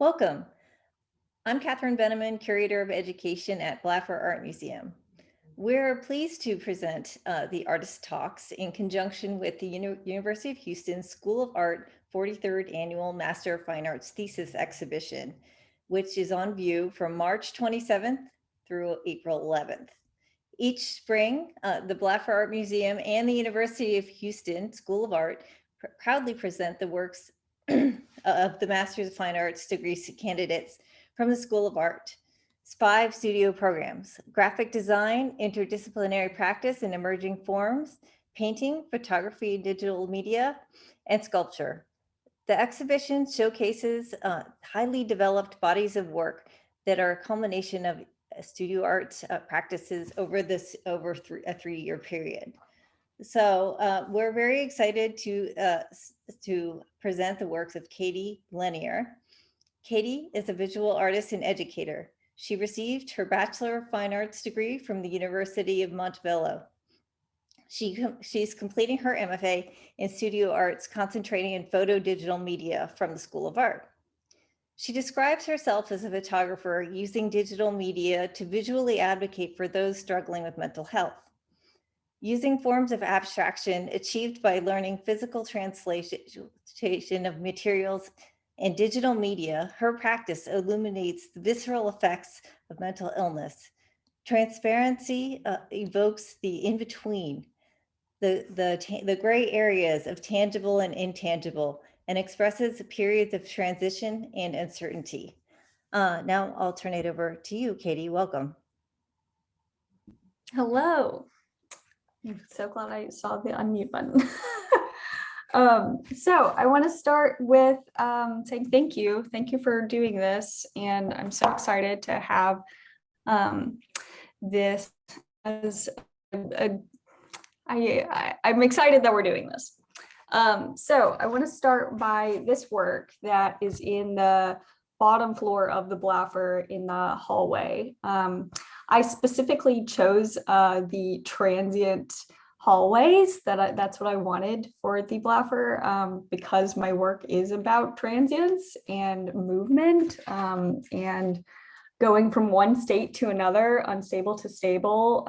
Welcome. I'm Catherine Beneman, Curator of Education at Blaffer Art Museum. We're pleased to present the Artist Talks in conjunction with the University of Houston School of Art 43rd Annual Master of Fine Arts Thesis Exhibition, which is on view from March 27th through April 11th. Each spring, the Blaffer Art Museum and the University of Houston School of Art proudly present the works of the Masters of Fine Arts degree candidates from the School of Art. 5 studio programs: graphic design, interdisciplinary practice in emerging forms, painting, photography, digital media, and sculpture. The exhibition showcases highly developed bodies of work that are a culmination of studio art practices over a 3-year period. So we're very excited to present the works of Katie Lanier. Katie is a visual artist and educator. She received her Bachelor of Fine Arts degree from the University of Montebello. She's completing her MFA in Studio Arts, concentrating in photo digital media from the School of Art. She describes herself as a photographer using digital media to visually advocate for those struggling with mental health. Using forms of abstraction achieved by learning physical translation of materials and digital media, her practice illuminates the visceral effects of mental illness. Transparency evokes the in-between, the gray areas of tangible and intangible, and expresses periods of transition and uncertainty. Now I'll turn it over to you, Katie. Welcome. Hello. I'm so glad I saw the unmute button. So I want to start with saying thank you. Thank you for doing this. And I'm so excited to have this as I'm excited that we're doing this. So I want to start by this work that is in the bottom floor of the Blaffer in the hallway. I specifically chose the transient hallways. That's what I wanted for the Blaffer because my work is about transience and movement and going from one state to another, unstable to stable.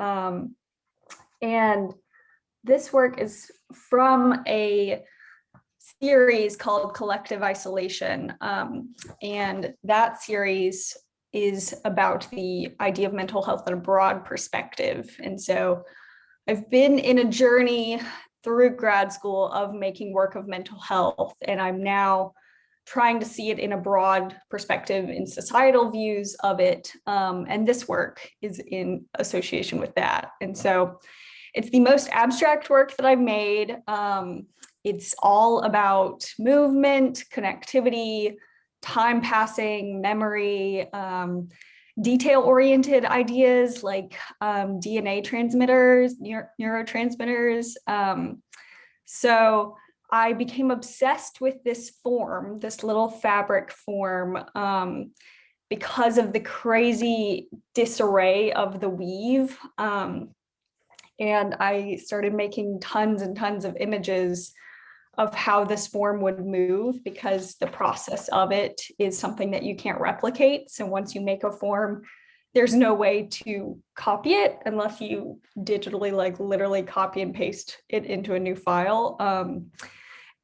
And this work is from a series called Collective Isolation. And that series is about the idea of mental health in a broad perspective. And so I've been in a journey through grad school of making work of mental health, and I'm now trying to see it in a broad perspective in societal views of it. And this work is in association with that. And so it's the most abstract work that I've made. It's all about movement, connectivity, time passing, memory, detail-oriented ideas like DNA transmitters, neurotransmitters. So I became obsessed with this form, this little fabric form, because of the crazy disarray of the weave. And I started making tons and tons of images of how this form would move, because the process of it is something that you can't replicate. So once you make a form, there's no way to copy it unless you digitally, like literally copy and paste it into a new file.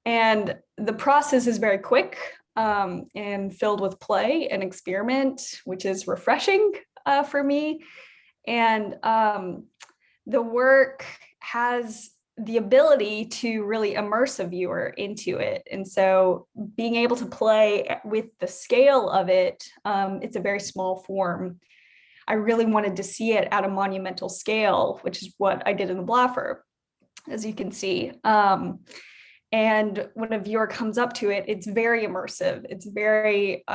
And the process is very quick and filled with play and experiment, which is refreshing for me. And the work has the ability to really immerse a viewer into it. And so being able to play with the scale of it, it's a very small form. I really wanted to see it at a monumental scale, which is what I did in the Blaffer, as you can see. And when a viewer comes up to it, it's very immersive. It's very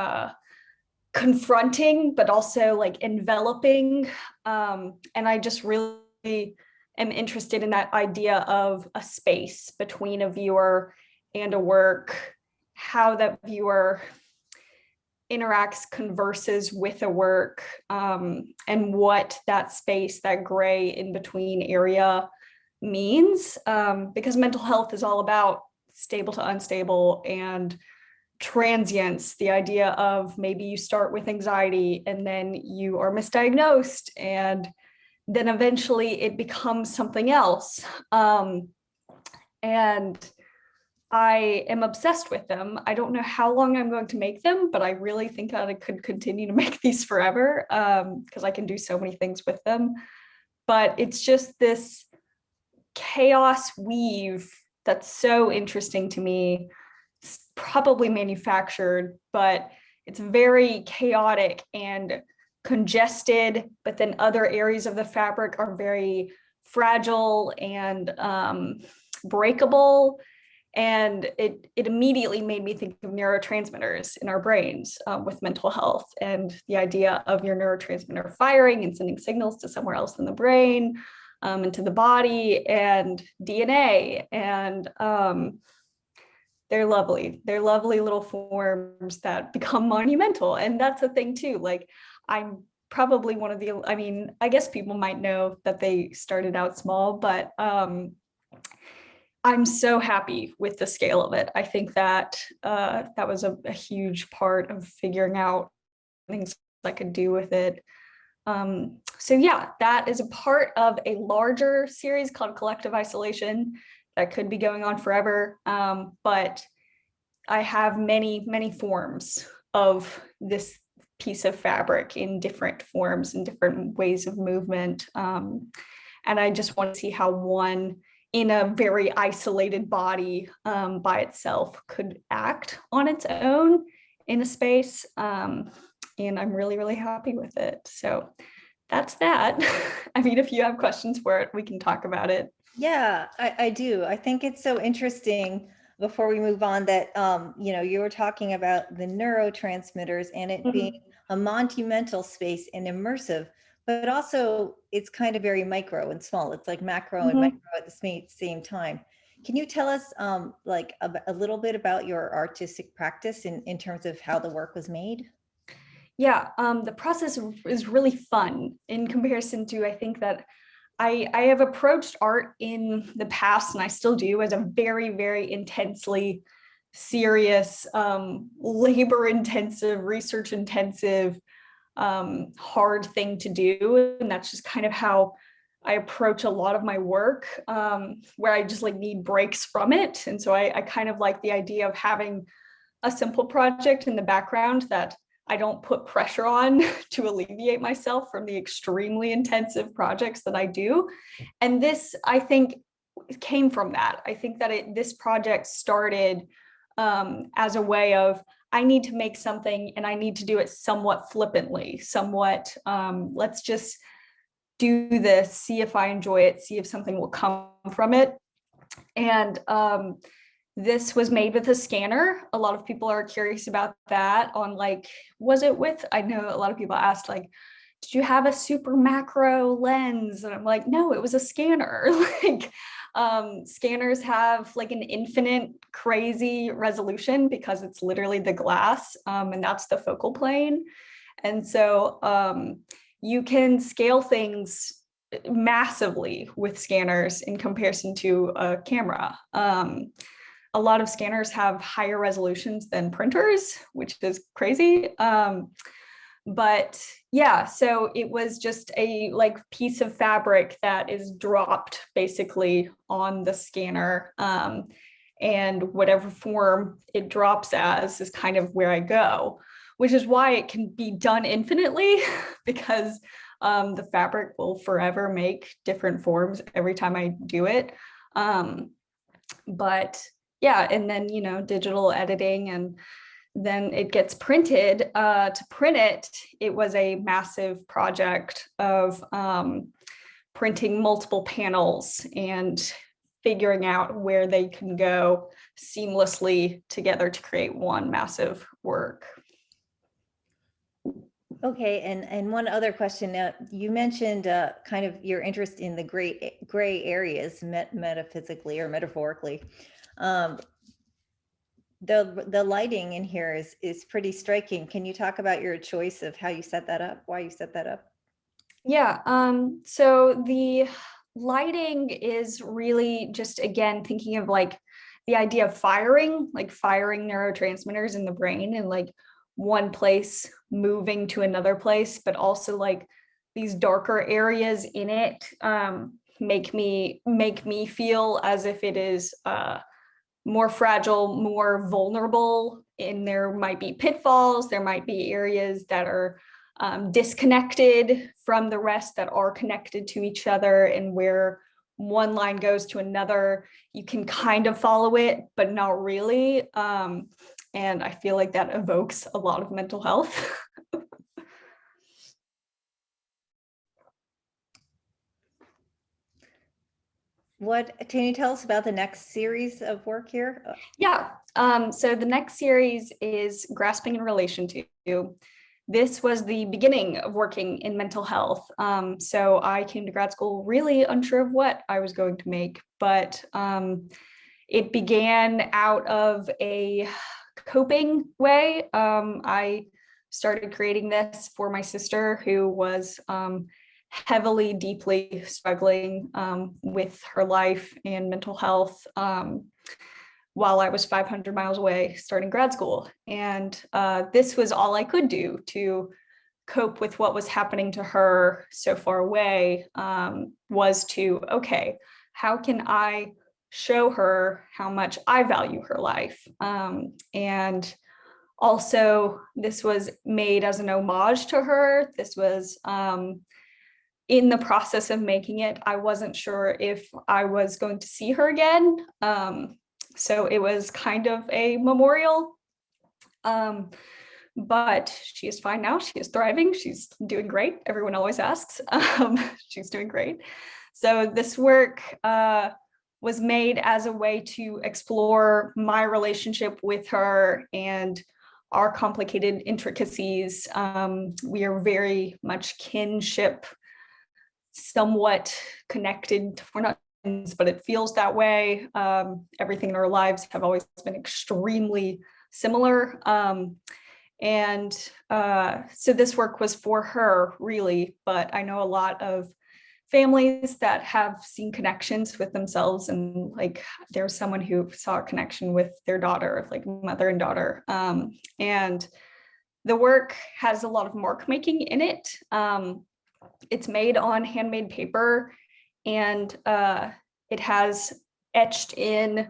confronting, but also like enveloping. And I just really am interested in that idea of a space between a viewer and a work, how that viewer interacts, converses with a work, and what that space, that gray in between area means, because mental health is all about stable to unstable and transience, the idea of maybe you start with anxiety and then you are misdiagnosed and then eventually it becomes something else. And I am obsessed with them. I don't know how long I'm going to make them, but I really think that I could continue to make these forever, because I can do so many things with them. But it's just this chaos weave that's so interesting to me. It's probably manufactured, but it's very chaotic and congested, but then other areas of the fabric are very fragile and breakable. And it immediately made me think of neurotransmitters in our brains, with mental health, and the idea of your neurotransmitter firing and sending signals to somewhere else in the brain, into the body, and DNA. And they're lovely. They're lovely little forms that become monumental. And that's the thing too. Like, I'm probably one of the, I mean, I guess people might know that they started out small, but I'm so happy with the scale of it. I think that that was a huge part of figuring out things I could do with it. So yeah, that is a part of a larger series called Collective Isolation that could be going on forever. But I have many, many forms of this piece of fabric in different forms and different ways of movement. And I just want to see how one in a very isolated body by itself could act on its own in a space. And I'm really, really happy with it. So that's that. I mean, if you have questions for it, we can talk about it. Yeah, I do. I think it's so interesting, before we move on, that you were talking about the neurotransmitters and it being a monumental space and immersive, but also it's kind of very micro and small. It's like macro and micro at the same time. Can you tell us like a little bit about your artistic practice in terms of how the work was made? Yeah, the process is really fun in comparison to, I think that I have approached art in the past, and I still do, as a very, very intensely serious, labor intensive, research intensive, hard thing to do. And that's just kind of how I approach a lot of my work, where I just like need breaks from it. And so I kind of like the idea of having a simple project in the background that I don't put pressure on to alleviate myself from the extremely intensive projects that I do. And this, I think, came from that. I think that this project started as a way of, I need to make something and I need to do it somewhat flippantly, somewhat, let's just do this, see if I enjoy it, see if something will come from it. And this was made with a scanner. A lot of people are curious about that, on like, was it with, I know a lot of people asked, like, did you have a super macro lens? And I'm like, no, it was a scanner. Like, scanners have like an infinite crazy resolution because it's literally the glass, and that's the focal plane. And so you can scale things massively with scanners in comparison to a camera. A lot of scanners have higher resolutions than printers, which is crazy. But yeah, so it was just a like piece of fabric that is dropped basically on the scanner. And whatever form it drops as is kind of where I go, which is why it can be done infinitely, because the fabric will forever make different forms every time I do it. But yeah, and then, digital editing, and then it gets printed. To print it, it was a massive project of printing multiple panels and figuring out where they can go seamlessly together to create one massive work. Okay, and one other question. Now, you mentioned kind of your interest in the gray areas, metaphysically or metaphorically. The lighting in here is pretty striking. Can you talk about your choice of how you set that up, why you set that up? Yeah, so the lighting is really just, again, thinking of like the idea of firing, like firing neurotransmitters in the brain and like one place moving to another place, but also like these darker areas in it make me feel as if it is more fragile, more vulnerable, and there might be pitfalls, there might be areas that are disconnected from the rest that are connected to each other, and where one line goes to another, you can kind of follow it, but not really. And I feel like that evokes a lot of mental health. What can you tell us about the next series of work here? Yeah. So the next series is Grasping in Relation to. This was the beginning of working in mental health. So I came to grad school really unsure of what I was going to make, but it began out of a coping way. I started creating this for my sister, who was heavily, deeply struggling with her life and mental health while I was 500 miles away starting grad school. And this was all I could do to cope with what was happening to her so far away, was to, okay, how can I show her how much I value her life? And also, this was made as an homage to her. This was in the process of making it, I wasn't sure if I was going to see her again. So it was kind of a memorial. But she is fine now. She is thriving. She's doing great. Everyone always asks. She's doing great. So this work was made as a way to explore my relationship with her and our complicated intricacies. We are very much kinship, somewhat connected. We're not, but it feels that way. Everything in our lives have always been extremely similar. And so this work was for her, really, but I know a lot of families that have seen connections with themselves, and like there's someone who saw a connection with their daughter, like mother and daughter. And the work has a lot of mark making in it. It's made on handmade paper, and it has etched in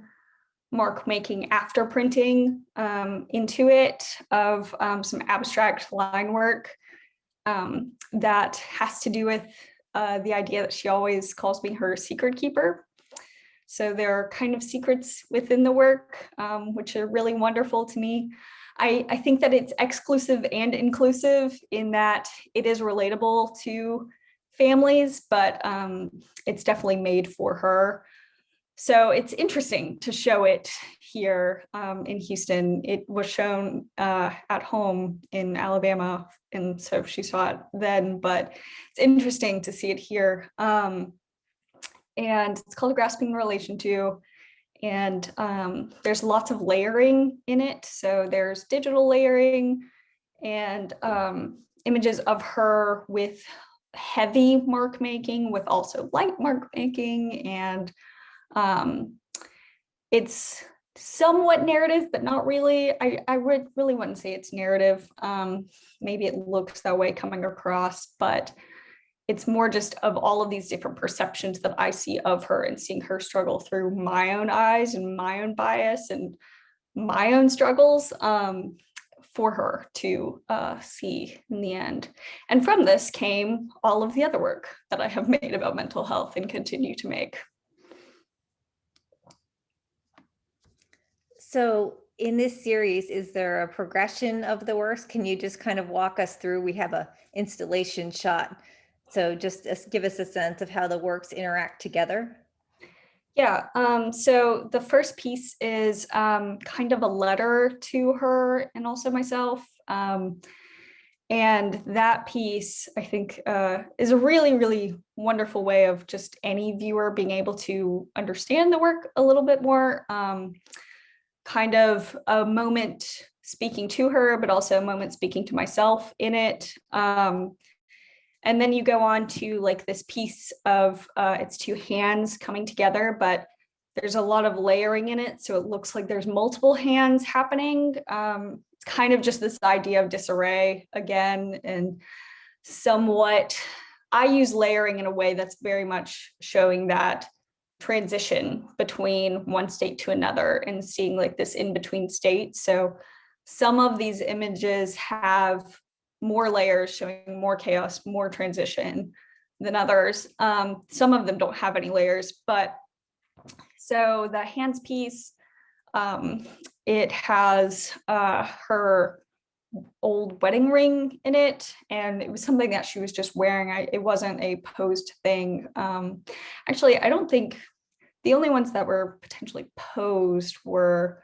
mark making after printing into it of some abstract line work that has to do with the idea that she always calls me her secret keeper. So there are kind of secrets within the work, which are really wonderful to me. I think that it's exclusive and inclusive in that it is relatable to families, but it's definitely made for her. So it's interesting to show it here in Houston. It was shown at home in Alabama, and so she saw it then, but it's interesting to see it here. And it's called Grasping in Relation to, and there's lots of layering in it. So there's digital layering and images of her with heavy mark making, with also light mark making, and it's somewhat narrative, but not really. I would really wouldn't say it's narrative. Maybe it looks that way coming across, but it's more just of all of these different perceptions that I see of her, and seeing her struggle through my own eyes and my own bias and my own struggles for her to see in the end. And from this came all of the other work that I have made about mental health and continue to make. So in this series, is there a progression of the works? Can you just kind of walk us through? We have a installation shot. So just give us a sense of how the works interact together. Yeah, so the first piece is kind of a letter to her and also myself. And that piece, I think, is a really, really wonderful way of just any viewer being able to understand the work a little bit more. Kind of a moment speaking to her, but also a moment speaking to myself in it. And then you go on to like this piece of it's two hands coming together, but there's a lot of layering in it. So it looks like there's multiple hands happening. It's kind of just this idea of disarray again, and somewhat, I use layering in a way that's very much showing that transition between one state to another and seeing like this in between state. So some of these images have more layers showing more chaos, more transition than others. Some of them don't have any layers, but so the hands piece, it has her old wedding ring in it, and it was something that she was just wearing. It wasn't a posed thing. Actually, I don't think the only ones that were potentially posed were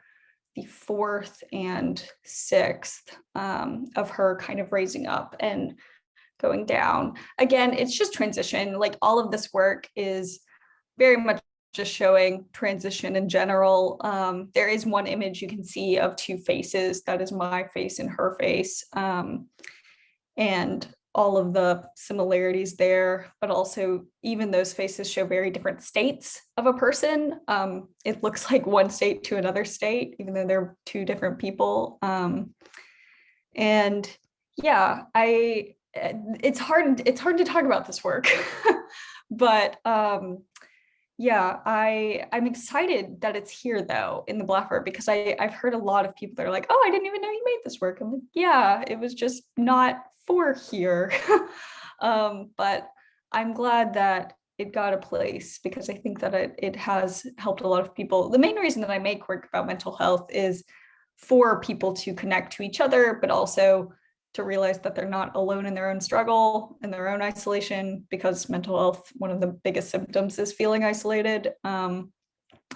the 4th and 6th, of her kind of raising up and going down. Again, it's just transition. Like all of this work is very much just showing transition in general. There is one image you can see of 2 faces. That is my face and her face. And all of the similarities there, but also even those faces show very different states of a person. It looks like one state to another state, even though they're 2 different people. And yeah, it's hard to talk about this work, but yeah, I'm excited that it's here though in the Blaffer, because I've heard a lot of people that are like, oh, I didn't even know you made this work. I'm like, yeah, it was just not for here. But I'm glad that it got a place, because I think that it has helped a lot of people. The main reason that I make work about mental health is for people to connect to each other, but also to realize that they're not alone in their own struggle and their own isolation, because mental health, one of the biggest symptoms is feeling isolated. And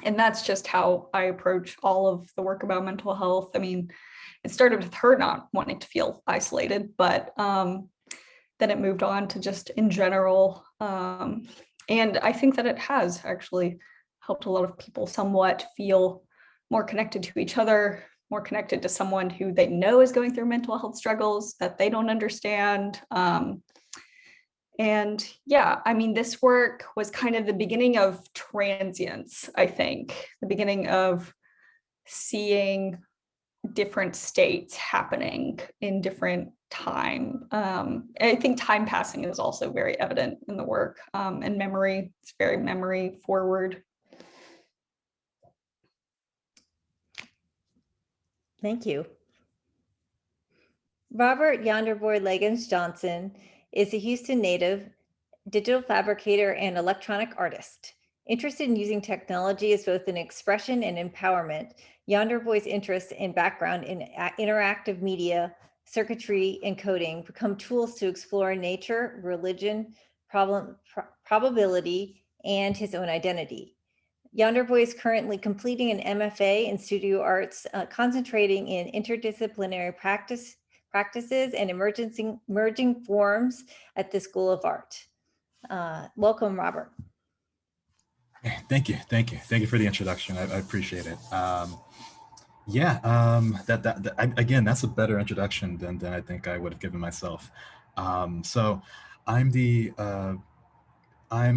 that's just how I approach all of the work about mental health. I mean, it started with her not wanting to feel isolated, but then it moved on to just in general. And I think that it has actually helped a lot of people somewhat feel more connected to each other, more connected to someone who they know is going through mental health struggles that they don't understand. And yeah, I mean, this work was kind of the beginning of transience, I think, the beginning of seeing different states happening in different time. I think time passing is also very evident in the work, and memory, it's very memory forward. Thank you. Robert Yonderboy Legans-Johnson is a Houston native, digital fabricator, and electronic artist. Interested in using technology as both an expression and empowerment, Yonderboy's interest and background in interactive media, circuitry, and coding become tools to explore nature, religion, probability, and his own identity. Yonderboy is currently completing an MFA in studio arts, concentrating in interdisciplinary practices and emerging forms at the School of Art. Welcome, Robert. Thank you for the introduction. I appreciate it. Again, that's a better introduction than I think I would have given myself. So I'm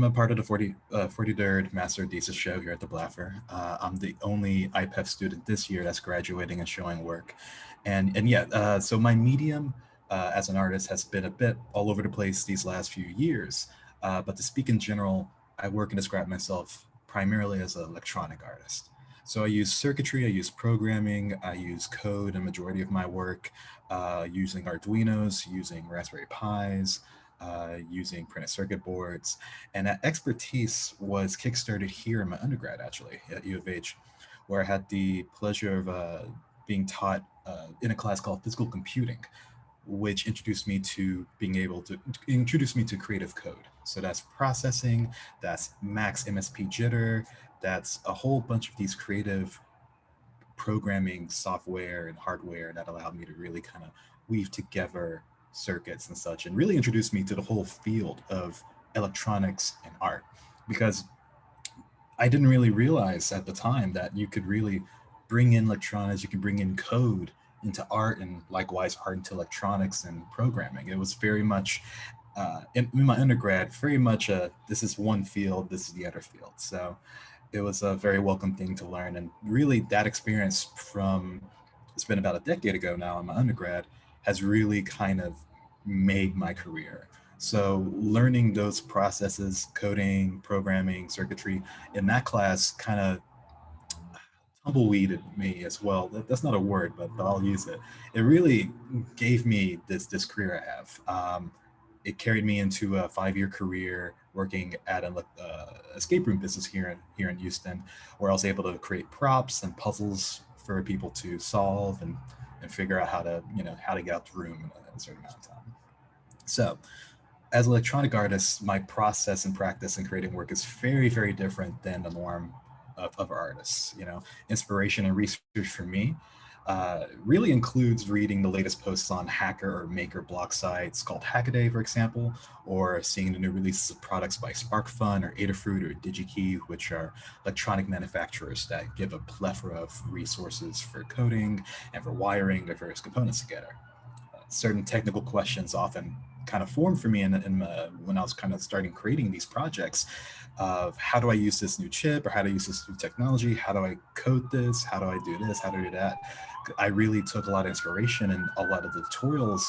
a part of the 43rd Master Thesis show here at the Blaffer. I'm the only IPEF student this year that's graduating and showing work. So my medium as an artist has been a bit all over the place these last few years. But to speak in general, I work and describe myself primarily as an electronic artist. So I use circuitry, I use programming, I use code in the majority of my work, using Arduinos, using Raspberry Pis, using printed circuit boards. And that expertise was kickstarted here in my undergrad, actually, at U of H, where I had the pleasure of being taught in a class called physical computing, which introduced me to creative code. So that's processing, that's max MSP jitter, that's a whole bunch of these creative programming software and hardware that allowed me to really kind of weave together circuits and such, and really introduced me to the whole field of electronics and art, because I didn't really realize at the time that you could really bring in electronics, you can bring in code into art, and likewise art into electronics and programming. It was very much in my undergrad, very much this is one field, this is the other field. So it was a very welcome thing to learn. And really that experience from, it's been about a decade ago now in my undergrad, has really kind of made my career. So learning those processes, coding, programming, circuitry in that class kind of tumbleweeded me as well. That's not a word, but I'll use it. It really gave me this career I have. It carried me into a 5-year career working at an escape room business here in Houston, where I was able to create props and puzzles for people to solve and figure out how to get out the room in a certain amount of time. So as an electronic artist, my process and practice in creating work is very, very different than the norm of artists. Inspiration and research for me really includes reading the latest posts on hacker or maker blog sites called Hackaday, for example, or seeing the new releases of products by SparkFun or Adafruit or DigiKey, which are electronic manufacturers that give a plethora of resources for coding and for wiring their various components together. Certain technical questions often kind of formed for me when I was kind of starting creating these projects of how do I use this new chip, or how to use this new technology, how do I code this, how do I do this, how do I do that. I really took a lot of inspiration in a lot of the tutorials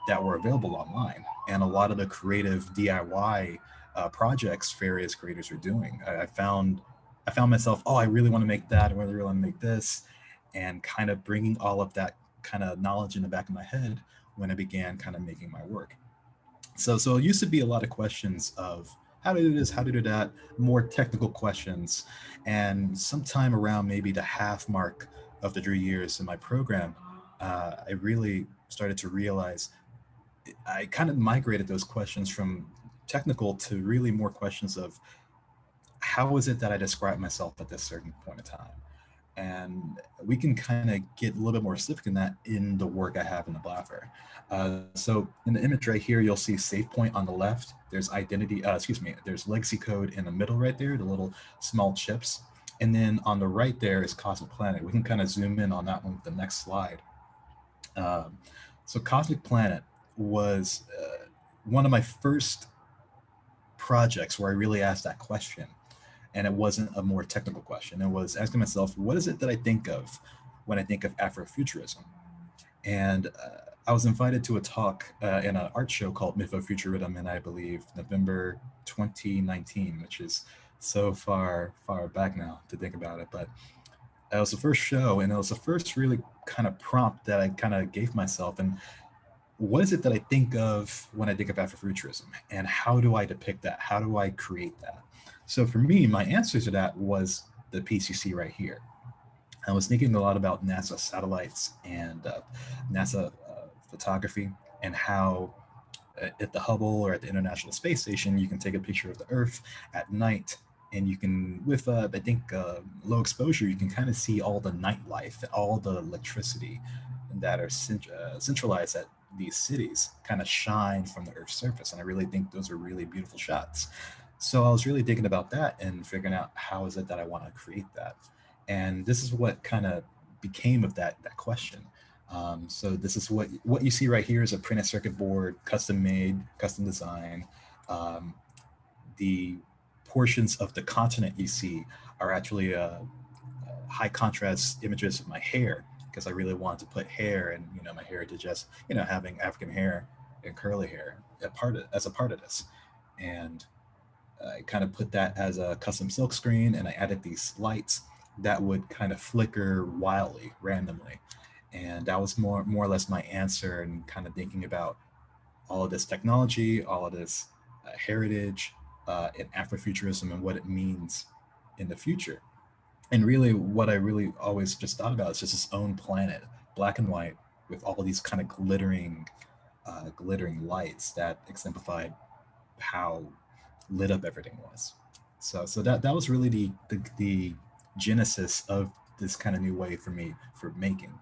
that were available online and a lot of the creative DIY projects various creators are doing. I found myself, oh, I really want to make that, I really want to make this, and kind of bringing all of that kind of knowledge in the back of my head when I began kind of making my work. So it used to be a lot of questions of how to do this, how to do that, more technical questions. And sometime around maybe the half mark of the 3 years in my program, I really started to realize I kind of migrated those questions from technical to really more questions of how is it that I describe myself at this certain point in time? And we can kind of get a little bit more specific in that in the work I have in the Blaffer. So in the image right here, you'll see save point on the left. There's there's legacy code in the middle right there, the little small chips. And then on the right there is Cosmic Planet. We can kind of zoom in on that one with the next slide. So Cosmic Planet was one of my first projects where I really asked that question. And it wasn't a more technical question. It was asking myself, what is it that I think of when I think of Afrofuturism? And I was invited to a talk in an art show called MFA Futurism in, I believe, November 2019, which is so far back now to think about it. But it was the first show, and it was the first really kind of prompt that I kind of gave myself. And what is it that I think of when I think of Afrofuturism? And how do I depict that? How do I create that? So for me, my answer to that was the piece you see right here. I was thinking a lot about NASA satellites and NASA photography, and how at the Hubble or at the International Space Station, you can take a picture of the Earth at night, and you can, with I think low exposure, you can kind of see all the nightlife, all the electricity that are centralized at these cities kind of shine from the Earth's surface. And I really think those are really beautiful shots. So I was really thinking about that and figuring out how is it that I want to create that. And this is what kind of became of that question. So this is what you see right here is a printed circuit board, custom made, custom design. The portions of the continent you see are actually high contrast images of my hair, because I really wanted to put hair and my heritage as having African hair and curly hair as a part of this. And I kind of put that as a custom silk screen, and I added these lights that would kind of flicker wildly, randomly. And that was more or less my answer, and kind of thinking about all of this technology, all of this heritage in Afrofuturism and what it means in the future. And really what I really always just thought about is just its own planet, black and white, with all these kind of glittering lights that exemplified how lit up everything was. So that was really the genesis of this kind of new way for me for making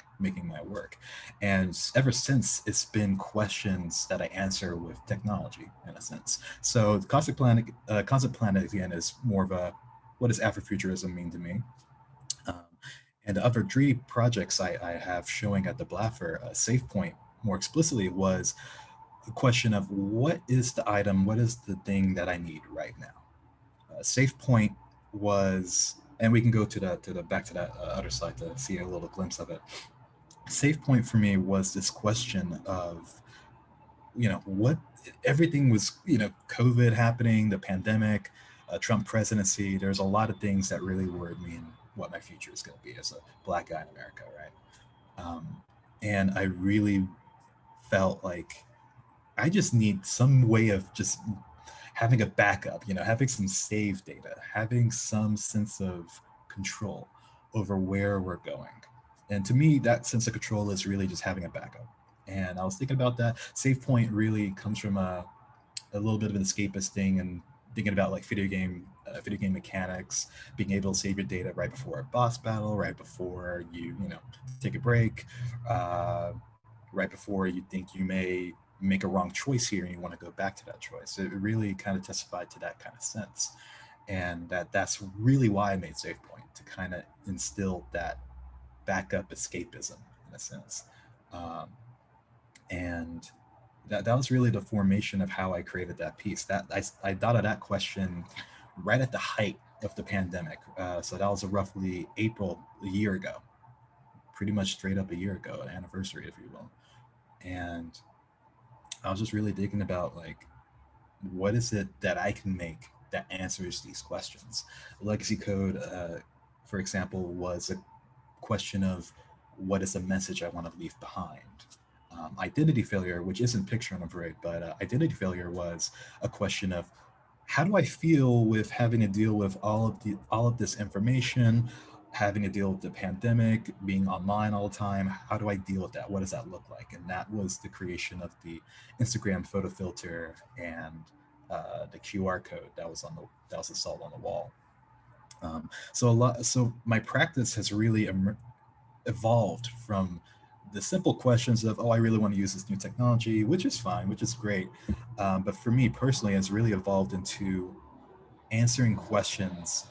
my work. And ever since, it's been questions that I answer with technology in a sense. So Cosmic Planet again is more of a, what does Afrofuturism mean to me? And the other 3 projects I have showing at the Blaffer Safe Point more explicitly was the question of what is the item, what is the thing that I need right now? Safe Point was and we can go to the back to that other slide to see a little glimpse of it. Safe point for me was this question of, what everything was, COVID happening, the pandemic, Trump presidency. There's a lot of things that really worried me in what my future is going to be as a Black guy in America, right? And I really felt like I just need some way of just having a backup, having some save data, having some sense of control over where we're going. And to me, that sense of control is really just having a backup. And I was thinking about that. Save point really comes from a little bit of an escapist thing, and thinking about like video game mechanics, being able to save your data right before a boss battle, right before you take a break, right before you think you may make a wrong choice here and you want to go back to that choice. It really kind of testified to that kind of sense, and that's really why I made Save Point, to kind of instill that backup escapism in a sense. And that was really the formation of how I created that piece. That I thought of that question right at the height of the pandemic. So that was roughly April a year ago, pretty much straight up a year ago, an anniversary, if you will. And I was just really thinking about like, what is it that I can make that answers these questions? Legacy code, for example, was a question of what is the message I want to leave behind. Identity failure, which isn't picture on a parade, but identity failure was a question of how do I feel with having to deal with all of this information, having to deal with the pandemic, being online all the time. How do I deal with that? What does that look like? And that was the creation of the Instagram photo filter and the QR code that was installed on the wall. So my practice has really evolved from the simple questions of, oh, I really want to use this new technology, which is fine, which is great. But for me personally, it's really evolved into answering questions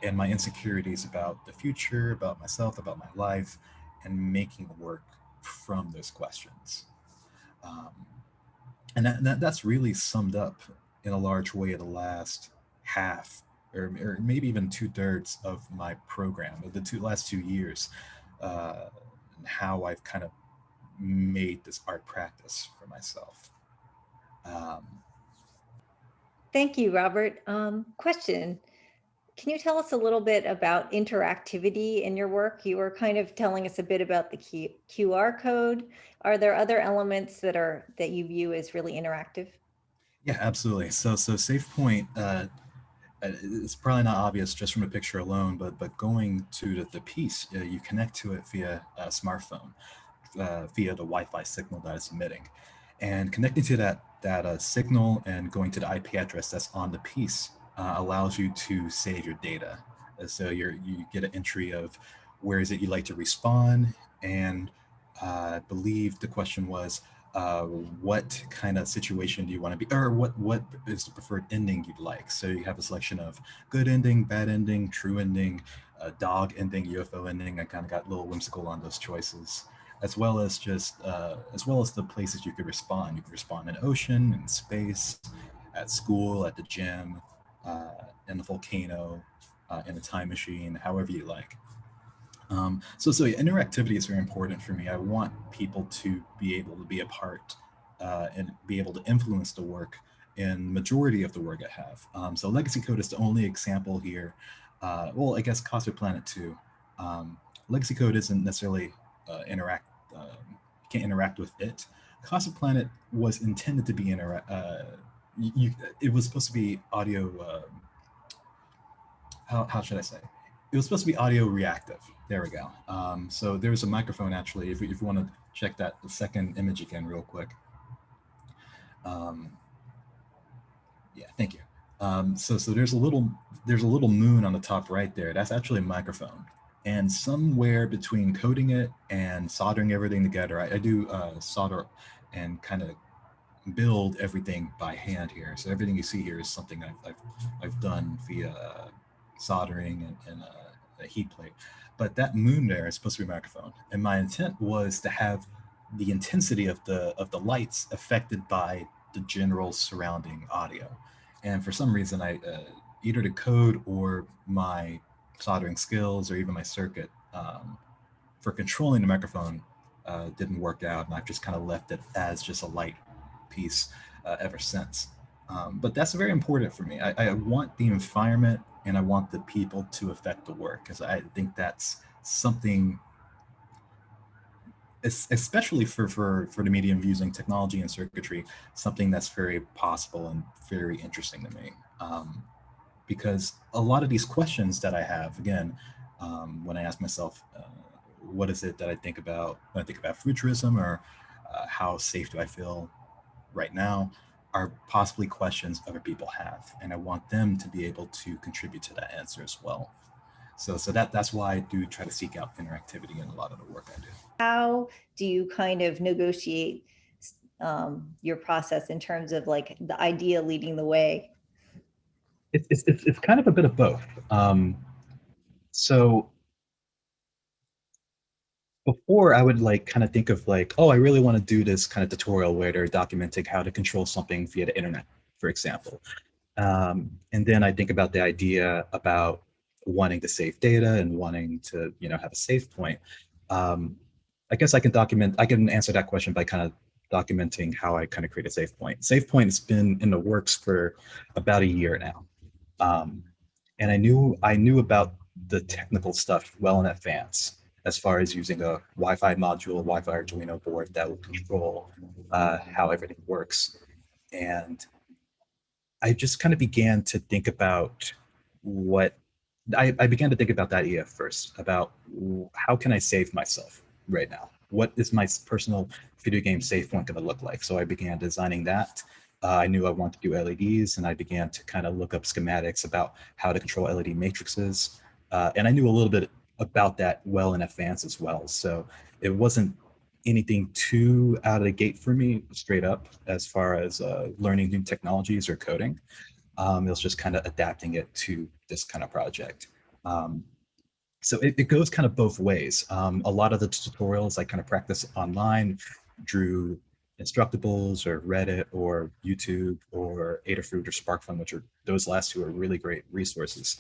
and my insecurities about the future, about myself, about my life, and making work from those questions. And that's really summed up in a large way the last half or maybe even 2/3 of my program, the last 2 years, and how I've kind of made this art practice for myself. Thank you, Robert. Question. Can you tell us a little bit about interactivity in your work? You were kind of telling us a bit about the QR code. Are there other elements that you view as really interactive? Yeah, absolutely. So SafePoint, it's probably not obvious just from a picture alone, but going to the piece, you connect to it via a smartphone, via the Wi-Fi signal that it's emitting, and connecting to that signal and going to the IP address that's on the piece allows you to save your data. So you get an entry of where is it you'd like to respawn, and I believe the question was, what kind of situation do you want to be, or what is the preferred ending you'd like? So you have a selection of good ending, bad ending, true ending, dog ending, UFO ending. I kind of got a little whimsical on those choices, as well as the places you could respond. You could respond in ocean, in space, at school, at the gym, in the volcano, in a time machine, however you like. So interactivity is very important for me. I want people to be able to be a part and be able to influence the work in majority of the work I have. So Legacy Code is the only example here. Well, I guess Cosmic Planet too. Legacy Code isn't necessarily can't interact with it. Cosmic Planet was intended to be it was supposed to be audio. How should I say? It was supposed to be audio reactive. There we go. So there's a microphone actually, if you want to check the second image again real quick. Yeah, thank you. So there's a little moon on the top right there. That's actually a microphone. And somewhere between coding it and soldering everything together, I do solder and kind of build everything by hand here. So everything you see here is something I've done via soldering and a heat plate. But that moon there is supposed to be a microphone, and my intent was to have the intensity of the lights affected by the general surrounding audio. And for some reason, I either the code or my soldering skills or even my circuit for controlling the microphone didn't work out, and I've just kind of left it as just a light piece ever since. But that's very important for me. I want the environment and I want the people to affect the work, because I think that's something, especially for the medium of using technology and circuitry, something that's very possible and very interesting to me. Because a lot of these questions that I have, again, when I ask myself, what is it that I think about when I think about futurism, or how safe do I feel right now, are possibly questions other people have, and I want them to be able to contribute to that answer as well. So that's why I do try to seek out interactivity in a lot of the work I do. How do you kind of negotiate your process in terms of like the idea leading the way? It's kind of a bit of both. So before, I would like kind of think of like, oh, I really want to do this kind of tutorial where they're documenting how to control something via the internet, for example. And then I think about the idea about wanting to save data and wanting to, have a save point. I guess I can answer that question by kind of documenting how I kind of create a save point. Save point has been in the works for about a year now. And I knew about the technical stuff well in advance, as far as using a Wi-Fi module, Wi-Fi Arduino board that will control how everything works. And I just kind of began to think about I began to think about that idea first, about how can I save myself right now? What is my personal video game save point going to look like? So I began designing that. I knew I wanted to do LEDs, and I began to kind of look up schematics about how to control LED matrices. And I knew a little bit about that well in advance as well. So it wasn't anything too out of the gate for me, straight up, as far as learning new technologies or coding. It was just kind of adapting it to this kind of project. So it goes kind of both ways. A lot of the tutorials I kind of practice online, drew Instructables or Reddit or YouTube or Adafruit or SparkFun, which are those last two are really great resources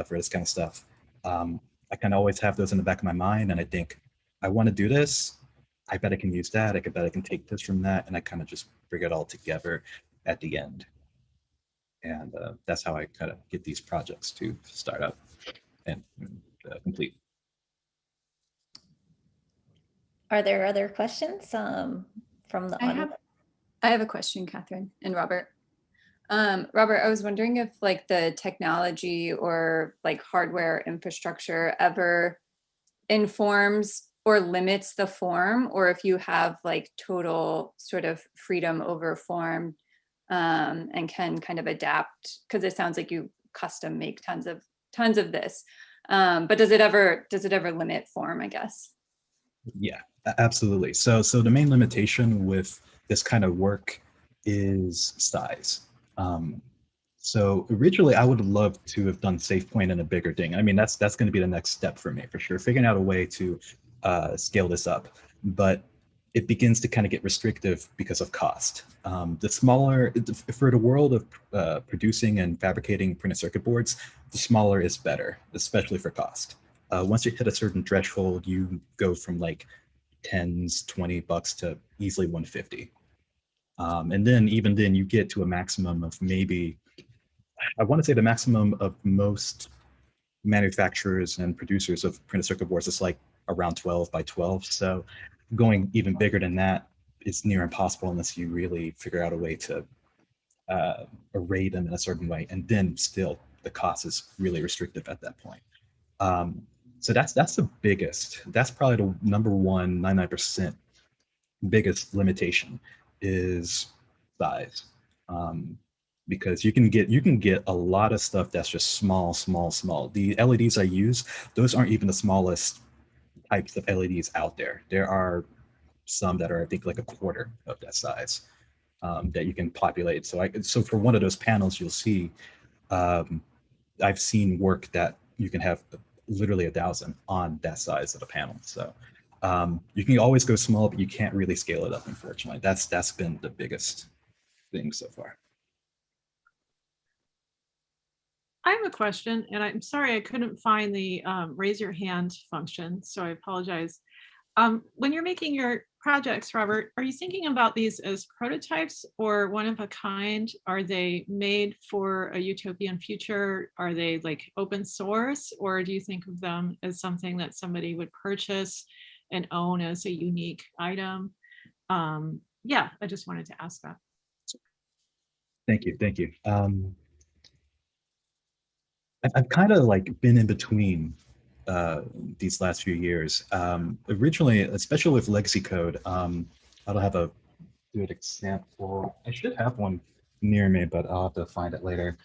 for this kind of stuff. I kind of always have those in the back of my mind, and I think, I want to do this. I bet I can use that. I bet I can take this from that, and I kind of just bring it all together at the end. And that's how I kind of get these projects to start up and complete. Are there other questions from the audience? I have a question, Catherine and Robert. Robert, I was wondering if like the technology or like hardware infrastructure ever informs or limits the form, or if you have like total sort of freedom over form and can kind of adapt, because it sounds like you custom make tons of this. But does it ever limit form, I guess? Yeah, absolutely. So the main limitation with this kind of work is size. So originally I would love to have done save point in a bigger thing. I mean, that's going to be the next step for me, for sure, figuring out a way to scale this up. But it begins to kind of get restrictive because of cost. The smaller, for the world of producing and fabricating printed circuit boards, the smaller is better, especially for cost. Once you hit a certain threshold, you go from like tens, $20 to easily 150. And then even then you get to a maximum of maybe, I want to say the maximum of most manufacturers and producers of printed circuit boards is like around 12 by 12. So going even bigger than that is near impossible unless you really figure out a way to array them in a certain way. And then still the cost is really restrictive at that point. So that's the biggest, that's probably the number one, 99% biggest limitation is size. Because you can get a lot of stuff that's just small. The LEDs I use, those aren't even the smallest types of LEDs out there. There are some that are, I think, like a quarter of that size that you can populate. So for one of those panels, you'll see, I've seen work that you can have literally 1,000 on that size of a panel. So you can always go small, but you can't really scale it up, unfortunately. That's been the biggest thing so far. I have a question, and I'm sorry I couldn't find the raise your hand function, so I apologize. When you're making your projects, Robert, are you thinking about these as prototypes or one of a kind? Are they made for a utopian future? Are they like open source, or do you think of them as something that somebody would purchase and own as a unique item? Yeah, I just wanted to ask that. Thank you. Thank you. I've kind of like been in between these last few years. Originally, especially with legacy code, I don't have a good example. I should have one near me, but I'll have to find it later.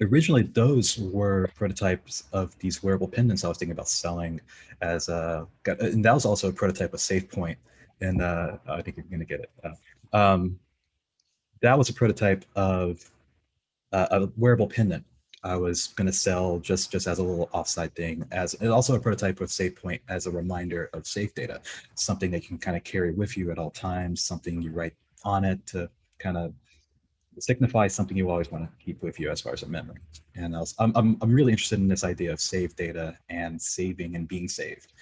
Originally, those were prototypes of these wearable pendants I was thinking about selling as and that was also a prototype of SafePoint, and I think you're gonna get it. That was a prototype of a wearable pendant I was going to sell just as a little offside thing, and also a prototype of SafePoint as a reminder of safe data, something that you can kind of carry with you at all times, something you write on it to kind of signify something you always want to keep with you as far as a memory. And I'm really interested in this idea of saved data and saving and being saved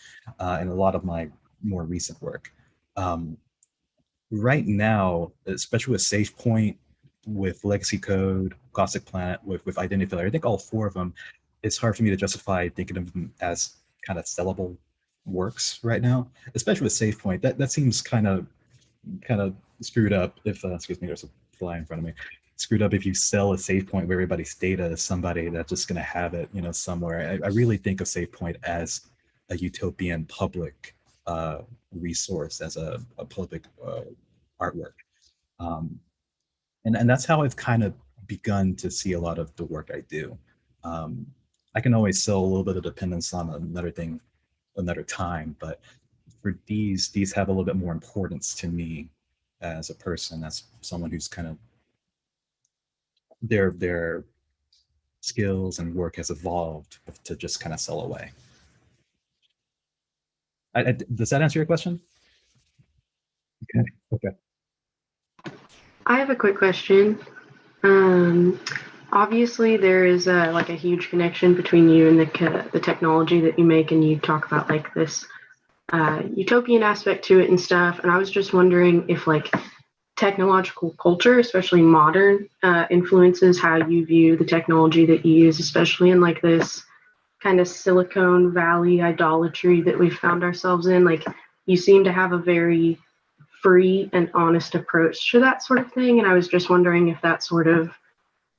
in a lot of my more recent work. Right now, especially with SafePoint, with legacy code, Caustic Planet, with identity failure, I think all four of them, it's hard for me to justify thinking of them as kind of sellable works right now, especially with SafePoint. That seems kind of screwed up if, excuse me, there's a fly in front of me. Screwed up if you sell a SafePoint where everybody's data is somebody that's just going to have it, somewhere. I really think of SafePoint as a utopian public resource, as a public artwork. And that's how I've kind of begun to see a lot of the work I do. I can always sell a little bit of dependence on another thing another time, but for these have a little bit more importance to me as a person, as someone who's kind of their skills and work has evolved to just kind of sell away. Does that answer your question? Okay. I have a quick question. Obviously, there is like a huge connection between you and the technology that you make, and you talk about like this utopian aspect to it and stuff. And I was just wondering if like technological culture, especially modern, influences how you view the technology that you use, especially in like this kind of Silicon Valley idolatry that we've found ourselves in. Like, you seem to have a very free and honest approach to that sort of thing. And I was just wondering if that sort of,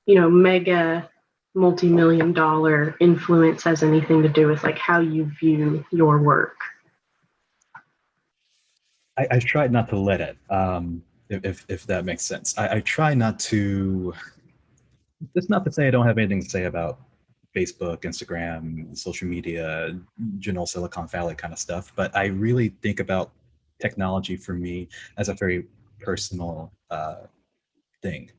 mega multi-million-dollar influence has anything to do with like how you view your work. I tried not to let it, if that makes sense. I try not to, that's not to say I don't have anything to say about Facebook, Instagram, social media, general Silicon Valley kind of stuff, but I really think about technology for me as a very personal thing.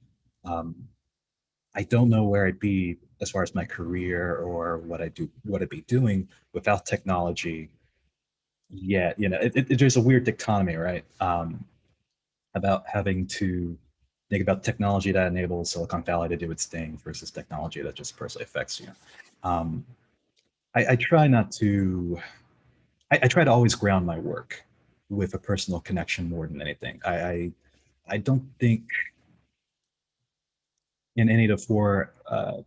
I don't know where I'd be as far as my career or what I'd be doing without technology yet. There's a weird dichotomy, right? About having to think about technology that enables Silicon Valley to do its thing versus technology that just personally affects you. I try not to, I try to always ground my work with a personal connection more than anything. I don't think in any of the four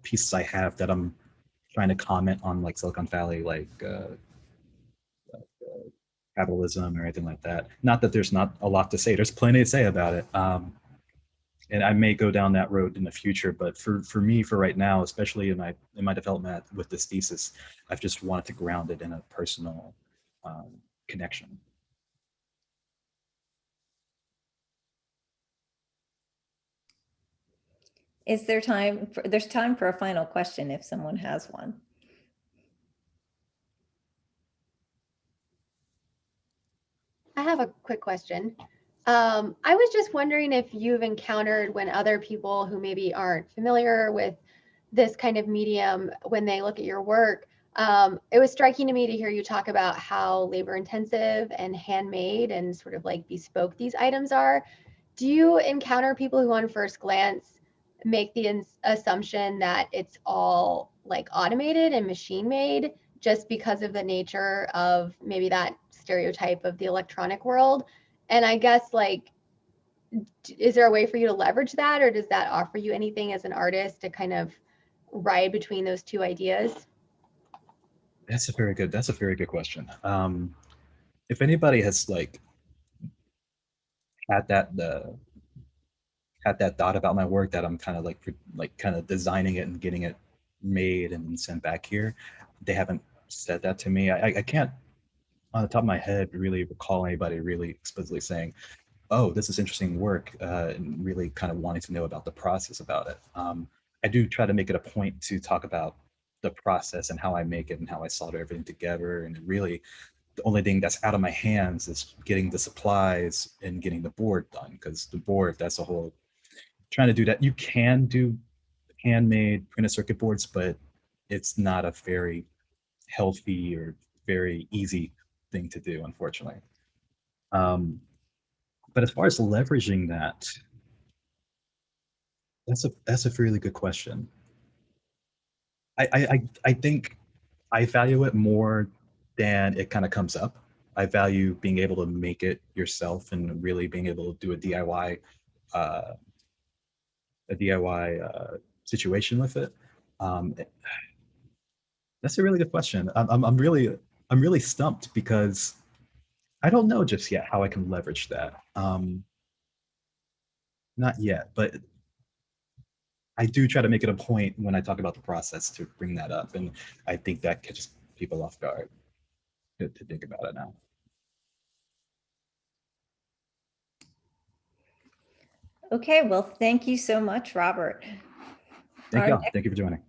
pieces I have that I'm trying to comment on like Silicon Valley, like capitalism or anything like that. Not that there's not a lot to say. There's plenty to say about it. And I may go down that road in the future, but for me, for right now, especially in my development with this thesis, I've just wanted to ground it in a personal connection. Is there time for, there's time for a final question if someone has one. I have a quick question. I was just wondering if you've encountered when other people who maybe aren't familiar with this kind of medium, when they look at your work, it was striking to me to hear you talk about how labor intensive and handmade and sort of like bespoke these items are. Do you encounter people who on first glance make the assumption that it's all like automated and machine made just because of the nature of maybe that stereotype of the electronic world. And I guess like, is there a way for you to leverage that, or does that offer you anything as an artist to kind of ride between those two ideas? That's a very good question. If anybody has like had that thought about my work, that I'm kind of like kind of designing it and getting it made and sent back here, they haven't said that to me. I can't on the top of my head really recall anybody really explicitly saying, oh, this is interesting work, and really kind of wanting to know about the process about it. I do try to make it a point to talk about the process and how I make it and how I solder everything together. And really, the only thing that's out of my hands is getting the supplies and getting the board done, because the board, that's a whole, trying to do that. You can do handmade printed circuit boards, but it's not a very healthy or very easy thing to do, unfortunately. But as far as leveraging that, that's a really good question. I think I value it more than it kind of comes up. I value being able to make it yourself and really being able to do a DIY situation with it. That's a really good question. I'm really stumped because I don't know just yet how I can leverage that. Not yet, but I do try to make it a point when I talk about the process to bring that up, and I think that catches people off guard to think about it now. Okay, well, thank you so much, Robert. Thank you. Thank you for joining.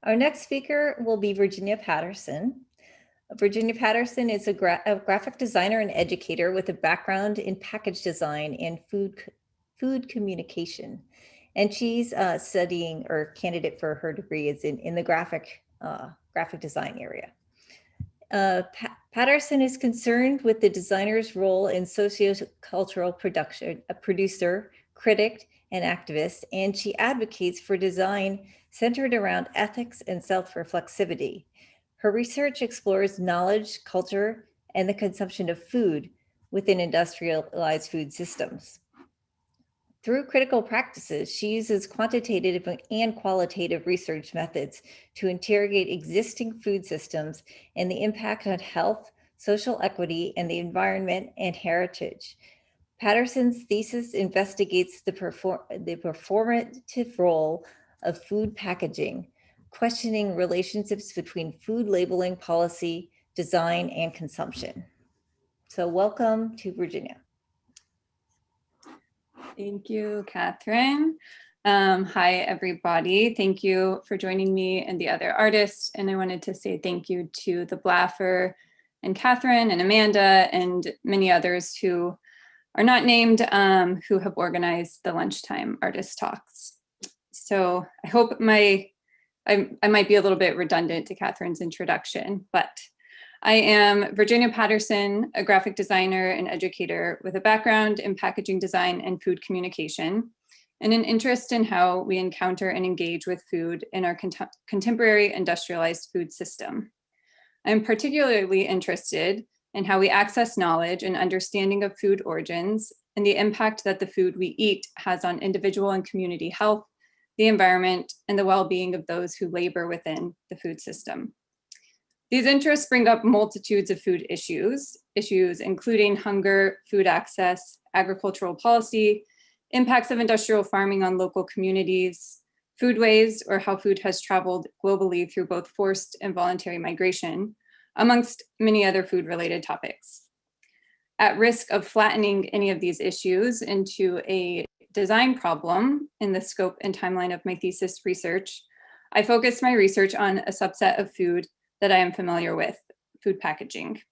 Our next speaker will be Virginia Patterson. Virginia Patterson is a graphic designer and educator with a background in package design and food communication. And she's studying, or candidate for her degree is in the graphic design area. Patterson is concerned with the designer's role in sociocultural production, a producer, critic, and activist, and she advocates for design centered around ethics and self-reflexivity. Her research explores knowledge, culture, and the consumption of food within industrialized food systems. Through critical practices, she uses quantitative and qualitative research methods to interrogate existing food systems and the impact on health, social equity, and the environment and heritage. Patterson's thesis investigates the performative role of food packaging, questioning relationships between food labeling policy, design, and consumption. So welcome to Virginia. Thank you, Catherine. Hi, everybody. Thank you for joining me and the other artists. And I wanted to say thank you to the Blaffer and Catherine and Amanda and many others who are not named, who have organized the lunchtime artist talks. So I hope I might be a little bit redundant to Catherine's introduction, but I am Virginia Patterson, a graphic designer and educator with a background in packaging design and food communication, and an interest in how we encounter and engage with food in our contemporary industrialized food system. I'm particularly interested in how we access knowledge and understanding of food origins and the impact that the food we eat has on individual and community health, the environment, and the well-being of those who labor within the food system. These interests bring up multitudes of food issues including hunger, food access, agricultural policy, impacts of industrial farming on local communities, foodways, or how food has traveled globally through both forced and voluntary migration, amongst many other food-related topics. At risk of flattening any of these issues into a design problem in the scope and timeline of my thesis research, I focused my research on a subset of food that I am familiar with, food packaging,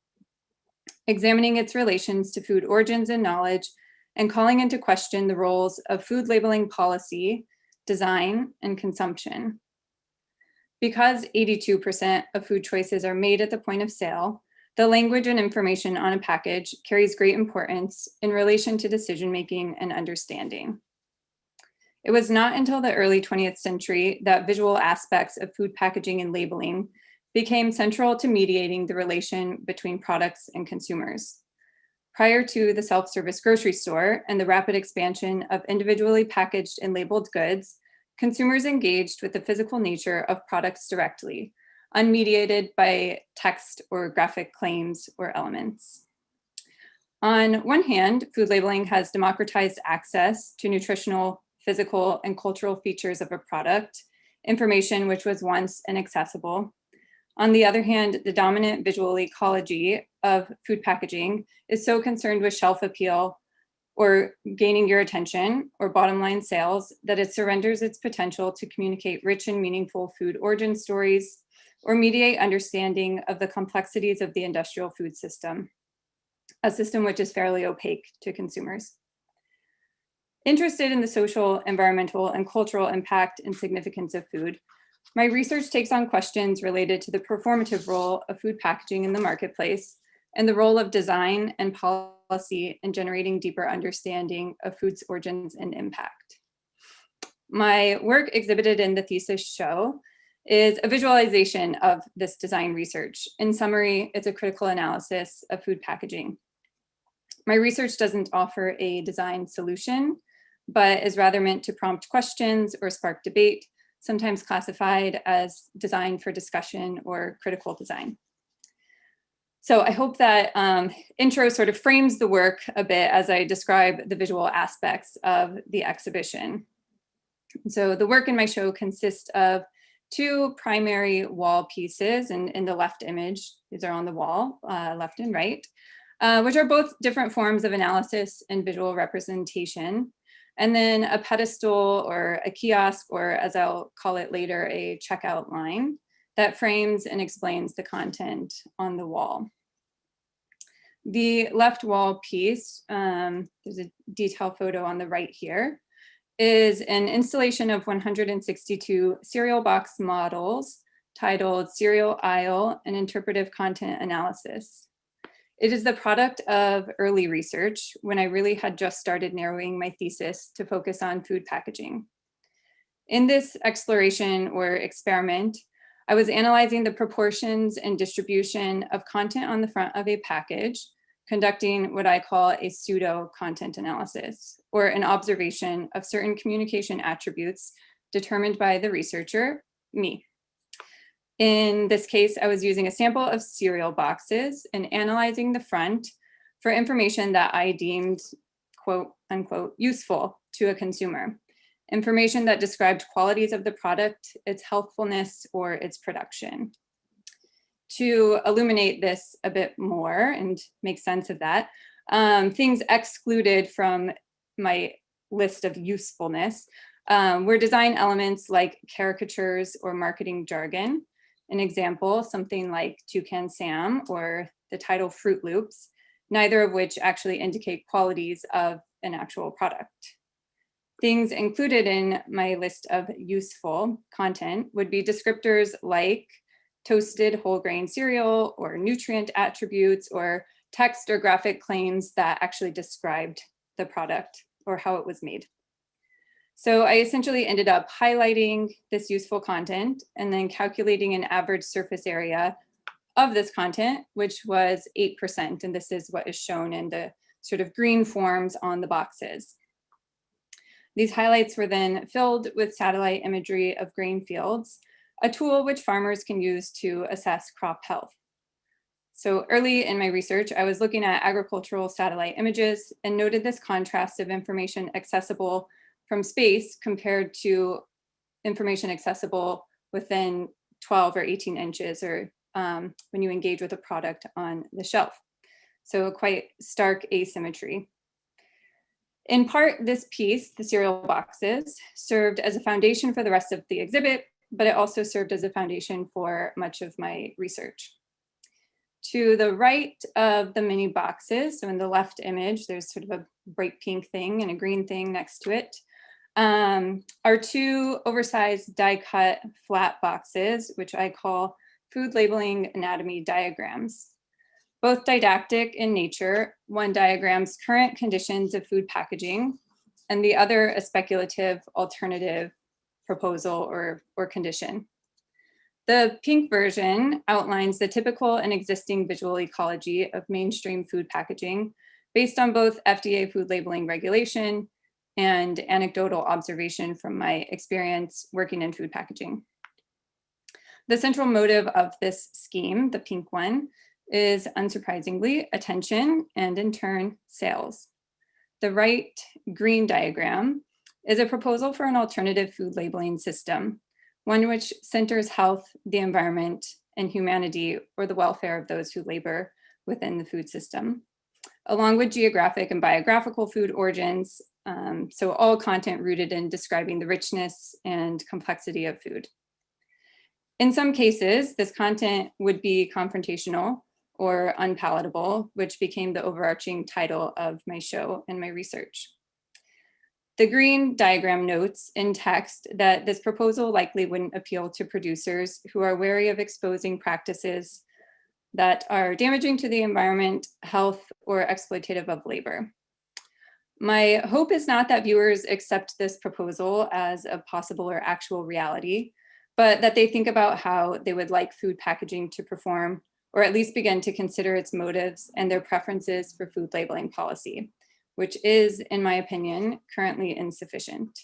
examining its relations to food origins and knowledge, and calling into question the roles of food labeling policy, design, and consumption. Because 82% of food choices are made at the point of sale, the language and information on a package carries great importance in relation to decision-making and understanding. It was not until the early 20th century that visual aspects of food packaging and labeling became central to mediating the relation between products and consumers. Prior to the self-service grocery store and the rapid expansion of individually packaged and labeled goods, consumers engaged with the physical nature of products directly, unmediated by text or graphic claims or elements. On one hand, food labeling has democratized access to nutritional, physical, and cultural features of a product, information which was once inaccessible. On the other hand, the dominant visual ecology of food packaging is so concerned with shelf appeal or gaining your attention or bottom line sales that it surrenders its potential to communicate rich and meaningful food origin stories or mediate understanding of the complexities of the industrial food system, a system which is fairly opaque to consumers. Interested in the social, environmental, and cultural impact and significance of food, my research takes on questions related to the performative role of food packaging in the marketplace and the role of design and policy in generating deeper understanding of food's origins and impact. My work exhibited in the thesis show is a visualization of this design research. In summary, it's a critical analysis of food packaging. My research doesn't offer a design solution, but is rather meant to prompt questions or spark debate, sometimes classified as design for discussion or critical design. So I hope that intro sort of frames the work a bit as I describe the visual aspects of the exhibition. So the work in my show consists of two primary wall pieces, and in the left image, these are on the wall, left and right, which are both different forms of analysis and visual representation. And then a pedestal or a kiosk, or as I'll call it later, a checkout line that frames and explains the content on the wall. The left wall piece, there's a detail photo on the right here, is an installation of 162 cereal box models titled Cereal Aisle, an Interpretive Content Analysis. It is the product of early research when I really had just started narrowing my thesis to focus on food packaging. In this exploration or experiment, I was analyzing the proportions and distribution of content on the front of a package, conducting what I call a pseudo content analysis, or an observation of certain communication attributes determined by the researcher, me. In this case, I was using a sample of cereal boxes and analyzing the front for information that I deemed, quote unquote, useful to a consumer. Information that described qualities of the product, its healthfulness, or its production. To illuminate this a bit more and make sense of that, things excluded from my list of usefulness were design elements like caricatures or marketing jargon. An example, something like Toucan Sam or the title Fruit Loops, neither of which actually indicate qualities of an actual product. Things included in my list of useful content would be descriptors like toasted whole grain cereal or nutrient attributes or text or graphic claims that actually described the product or how it was made. So I essentially ended up highlighting this useful content and then calculating an average surface area of this content, which was 8%. And this is what is shown in the sort of green forms on the boxes. These highlights were then filled with satellite imagery of grain fields, a tool which farmers can use to assess crop health. So early in my research, I was looking at agricultural satellite images and noted this contrast of information accessible from space compared to information accessible within 12 or 18 inches or when you engage with a product on the shelf. So a quite stark asymmetry. In part, this piece, the cereal boxes, served as a foundation for the rest of the exhibit, but it also served as a foundation for much of my research. To the right of the mini boxes, so in the left image, there's sort of a bright pink thing and a green thing next to it, are two oversized die-cut flat boxes, which I call food labeling anatomy diagrams. Both didactic in nature, one diagrams current conditions of food packaging, and the other a speculative alternative proposal or condition. The pink version outlines the typical and existing visual ecology of mainstream food packaging based on both FDA food labeling regulation and anecdotal observation from my experience working in food packaging. The central motive of this scheme, the pink one, is unsurprisingly attention and in turn sales. The right green diagram is a proposal for an alternative food labeling system, one which centers health, the environment, and humanity, or the welfare of those who labor within the food system, along with geographic and biographical food origins, so all content rooted in describing the richness and complexity of food. In some cases, this content would be confrontational or unpalatable, which became the overarching title of my show and my research. The green diagram notes in text that this proposal likely wouldn't appeal to producers who are wary of exposing practices that are damaging to the environment, health, or exploitative of labor. My hope is not that viewers accept this proposal as a possible or actual reality, but that they think about how they would like food packaging to perform, or at least begin to consider its motives and their preferences for food labeling policy, which is, in my opinion, currently insufficient.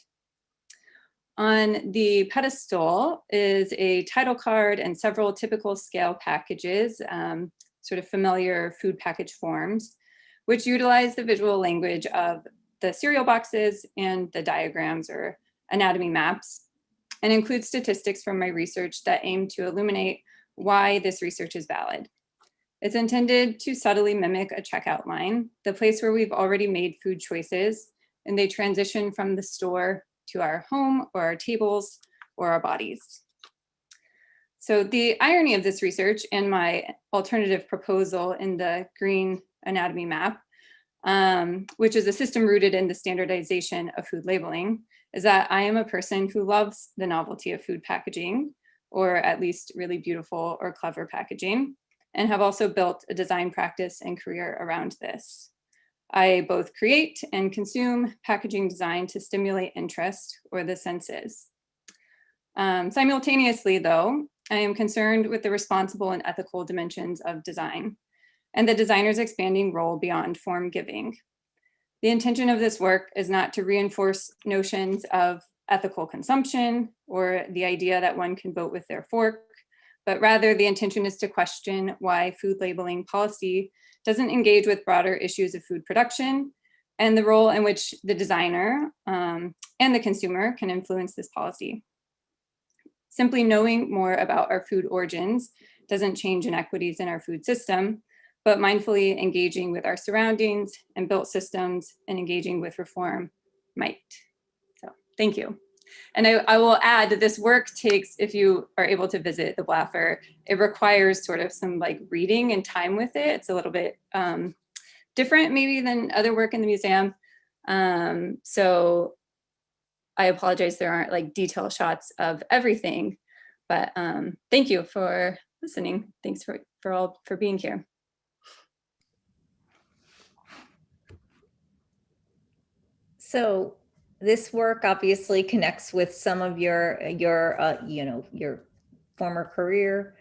On the pedestal is a title card and several typical scale packages, sort of familiar food package forms, which utilize the visual language of the cereal boxes and the diagrams or anatomy maps, and include statistics from my research that aim to illuminate why this research is valid. It's intended to subtly mimic a checkout line, the place where we've already made food choices and they transition from the store to our home or our tables or our bodies. So the irony of this research and my alternative proposal in the green anatomy map, which is a system rooted in the standardization of food labeling, is that I am a person who loves the novelty of food packaging, or at least really beautiful or clever packaging, and have also built a design practice and career around this. I both create and consume packaging design to stimulate interest or the senses. Simultaneously, though, I am concerned with the responsible and ethical dimensions of design and the designer's expanding role beyond form giving. The intention of this work is not to reinforce notions of ethical consumption or the idea that one can vote with their fork, but rather the intention is to question why food labeling policy doesn't engage with broader issues of food production and the role in which the designer and the consumer can influence this policy. Simply knowing more about our food origins doesn't change inequities in our food system, but mindfully engaging with our surroundings and built systems and engaging with reform might. So thank you. And I will add that this work takes, if you are able to visit the Blaffer, it requires sort of some like reading and time with it. It's a little bit different maybe than other work in the museum. So I apologize, there aren't like detailed shots of everything, but thank you for listening. Thanks for being here. So this work obviously connects with some of your former career,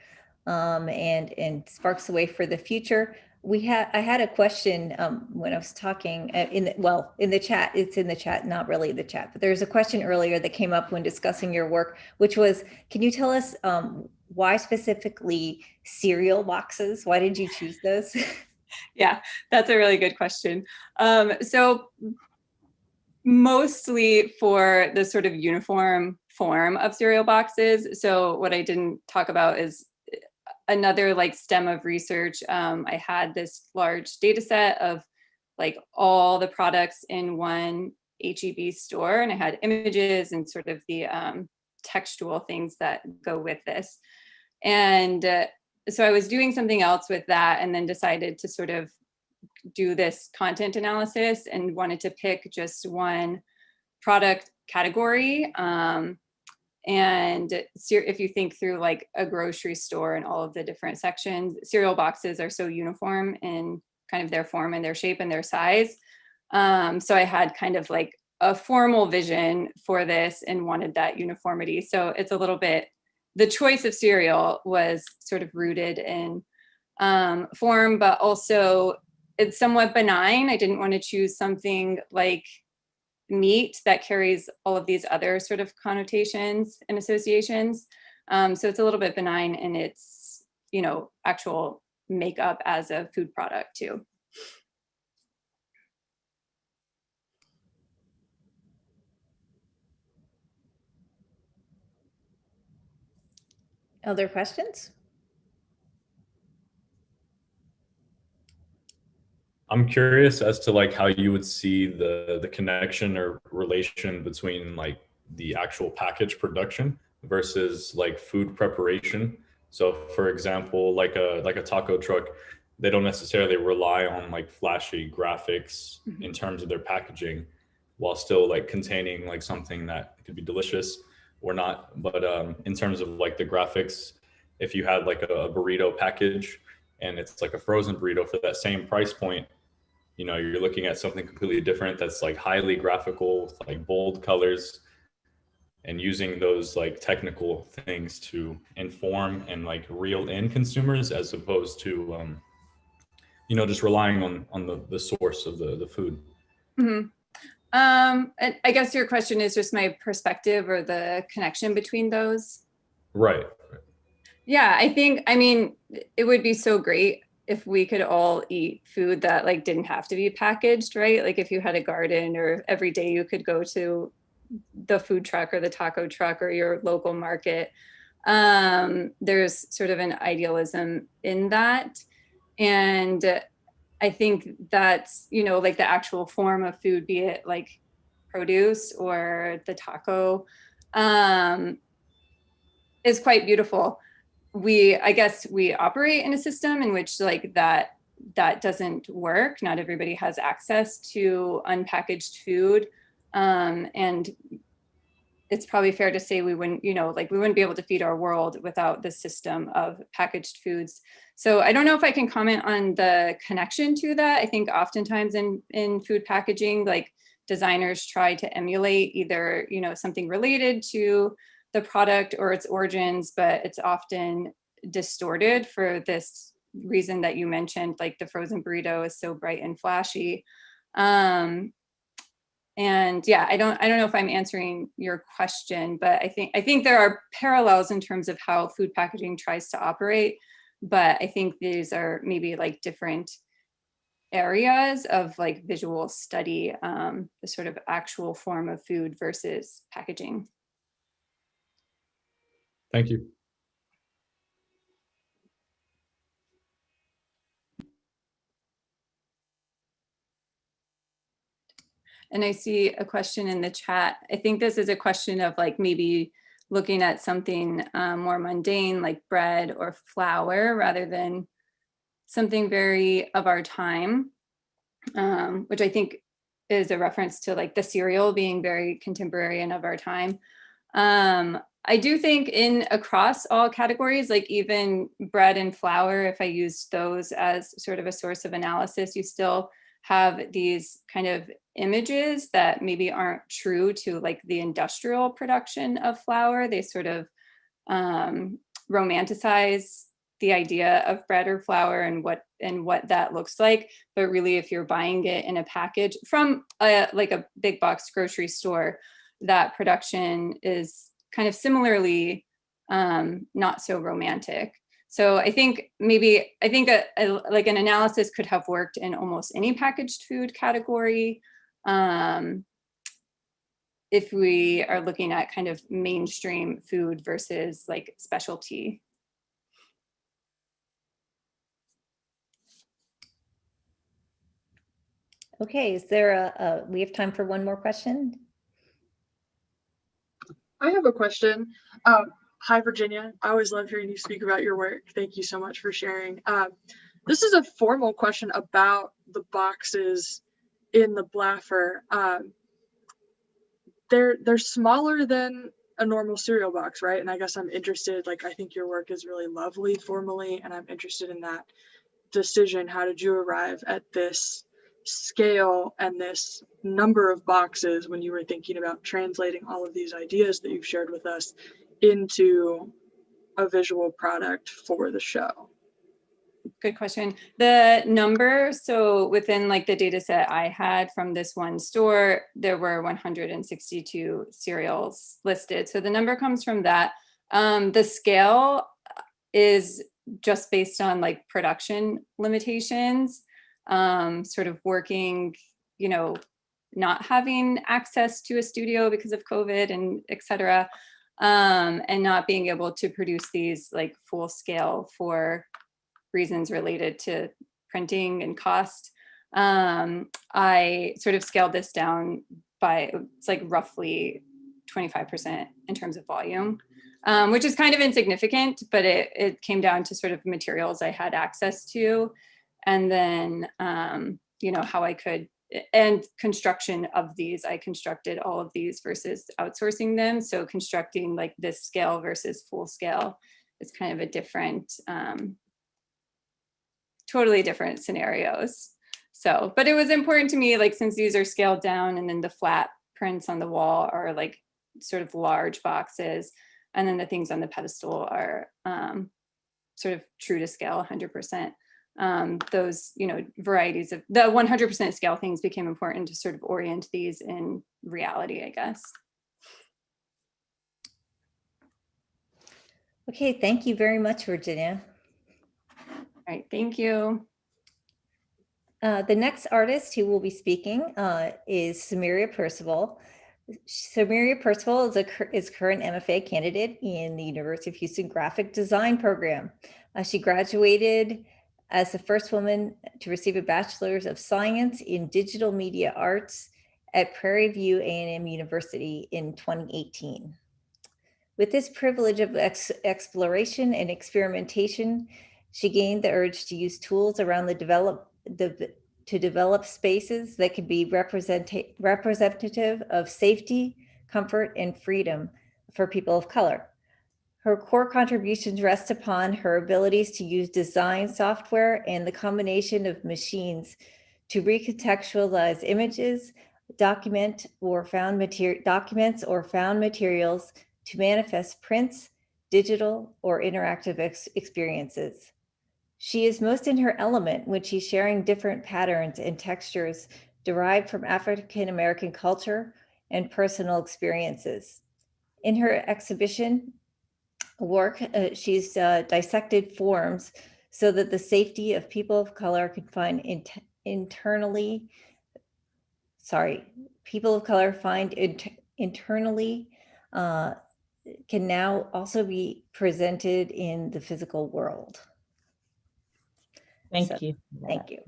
and sparks the way for the future. I had a question when I was talking in the chat. It's in the chat, not really the chat, but there's a question earlier that came up when discussing your work, which was, can you tell us why specifically cereal boxes? Why did you choose those? Yeah, that's a really good question. So mostly for the sort of uniform form of cereal boxes. So what I didn't talk about is another like stem of research. I had this large data set of like all the products in one H-E-B store, and I had images and sort of the textual things that go with this. And so I was doing something else with that and then decided to sort of do this content analysis and wanted to pick just one product category. And if you think through like a grocery store and all of the different sections, cereal boxes are so uniform in kind of their form and their shape and their size. So I had kind of like a formal vision for this and wanted that uniformity. So it's a little bit, the choice of cereal was sort of rooted in form, but also it's somewhat benign. I didn't want to choose something like meat that carries all of these other sort of connotations and associations. So it's a little bit benign in its, actual makeup as a food product too. Other questions? I'm curious as to like how you would see the connection or relation between like the actual package production versus like food preparation. So for example, like a taco truck, they don't necessarily rely on like flashy graphics in terms of their packaging, while still like containing like something that could be delicious or not. But in terms of like the graphics, if you had like a burrito package and it's like a frozen burrito for that same price point, you're looking at something completely different that's like highly graphical with like bold colors, and using those like technical things to inform and like reel in consumers, as opposed to just relying on the source of the food. Mm-hmm. And I guess your question is just my perspective or the connection between those. Right. Yeah, I mean, it would be so great if we could all eat food that like didn't have to be packaged, right? Like if you had a garden, or every day you could go to the food truck or the taco truck or your local market. There's sort of an idealism in that. And I think that's, like the actual form of food, be it like produce or the taco, is quite beautiful. I guess we operate in a system in which like that doesn't work. Not everybody has access to unpackaged food. And it's probably fair to say we wouldn't be able to feed our world without the system of packaged foods. So I don't know if I can comment on the connection to that. I think oftentimes in food packaging, like designers try to emulate either, something related to the product or its origins, but it's often distorted for this reason that you mentioned, like the frozen burrito is so bright and flashy. And yeah, I don't know if I'm answering your question, but I think there are parallels in terms of how food packaging tries to operate, but I think these are maybe like different areas of like visual study, the sort of actual form of food versus packaging. Thank you. And I see a question in the chat. I think this is a question of like maybe looking at something more mundane like bread or flour rather than something very of our time, which I think is a reference to like the cereal being very contemporary and of our time. I do think across all categories, like even bread and flour, if I use those as sort of a source of analysis, you still have these kind of images that maybe aren't true to like the industrial production of flour. They sort of romanticize the idea of bread or flour and what that looks like. But really, if you're buying it in a package from like a big box grocery store, that production is kind of similarly not so romantic. So I think like an analysis could have worked in almost any packaged food category, if we are looking at kind of mainstream food versus like specialty. Okay, is there we have time for one more question? I have a question. Hi, Virginia. I always love hearing you speak about your work. Thank you so much for sharing. This is a formal question about the boxes in the Blaffer. They're smaller than a normal cereal box, right? And I guess I'm interested, like, I think your work is really lovely formally, and I'm interested in that decision. How did you arrive at this scale and this number of boxes when you were thinking about translating all of these ideas that you've shared with us into a visual product for the show? Good question. The number, so within like the data set I had from this one store, there were 162 cereals listed. So the number comes from that. The scale is just based on like production limitations, sort of working, you know, not having access to a studio because of COVID and et cetera, and not being able to produce these like full scale for reasons related to printing and cost. I sort of scaled this down by, it's like roughly 25% in terms of volume, which is kind of insignificant, but it came down to sort of materials I had access to. And then, you know, how I could, and construction of these, I constructed all of these versus outsourcing them. So constructing like this scale versus full scale is kind of a different, totally different scenarios. So, but it was important to me, like, since these are scaled down and then the flat prints on the wall are like sort of large boxes, and then the things on the pedestal are sort of true to scale 100%. Those, you know, varieties of the 100% scale things became important to sort of orient these in reality, I guess. Okay, thank you very much, Virginia. All right, thank you. The next artist who will be speaking is Samiria Percival. Samiria Percival is current MFA candidate in the University of Houston Graphic Design program. She graduated as the first woman to receive a Bachelor's of Science in Digital Media Arts at Prairie View A&M University in 2018. With this privilege of exploration and experimentation, she gained the urge to use tools around to develop spaces that could be representative of safety, comfort, and freedom for people of color. Her core contributions rest upon her abilities to use design software and the combination of machines to recontextualize images, documents or found materials to manifest prints, digital, or interactive experiences. She is most in her element when she's sharing different patterns and textures derived from African American culture and personal experiences. In her exhibition work, she's dissected forms so that the safety of people of color can find internally can now also be presented in the physical world. Thank you. Thank you.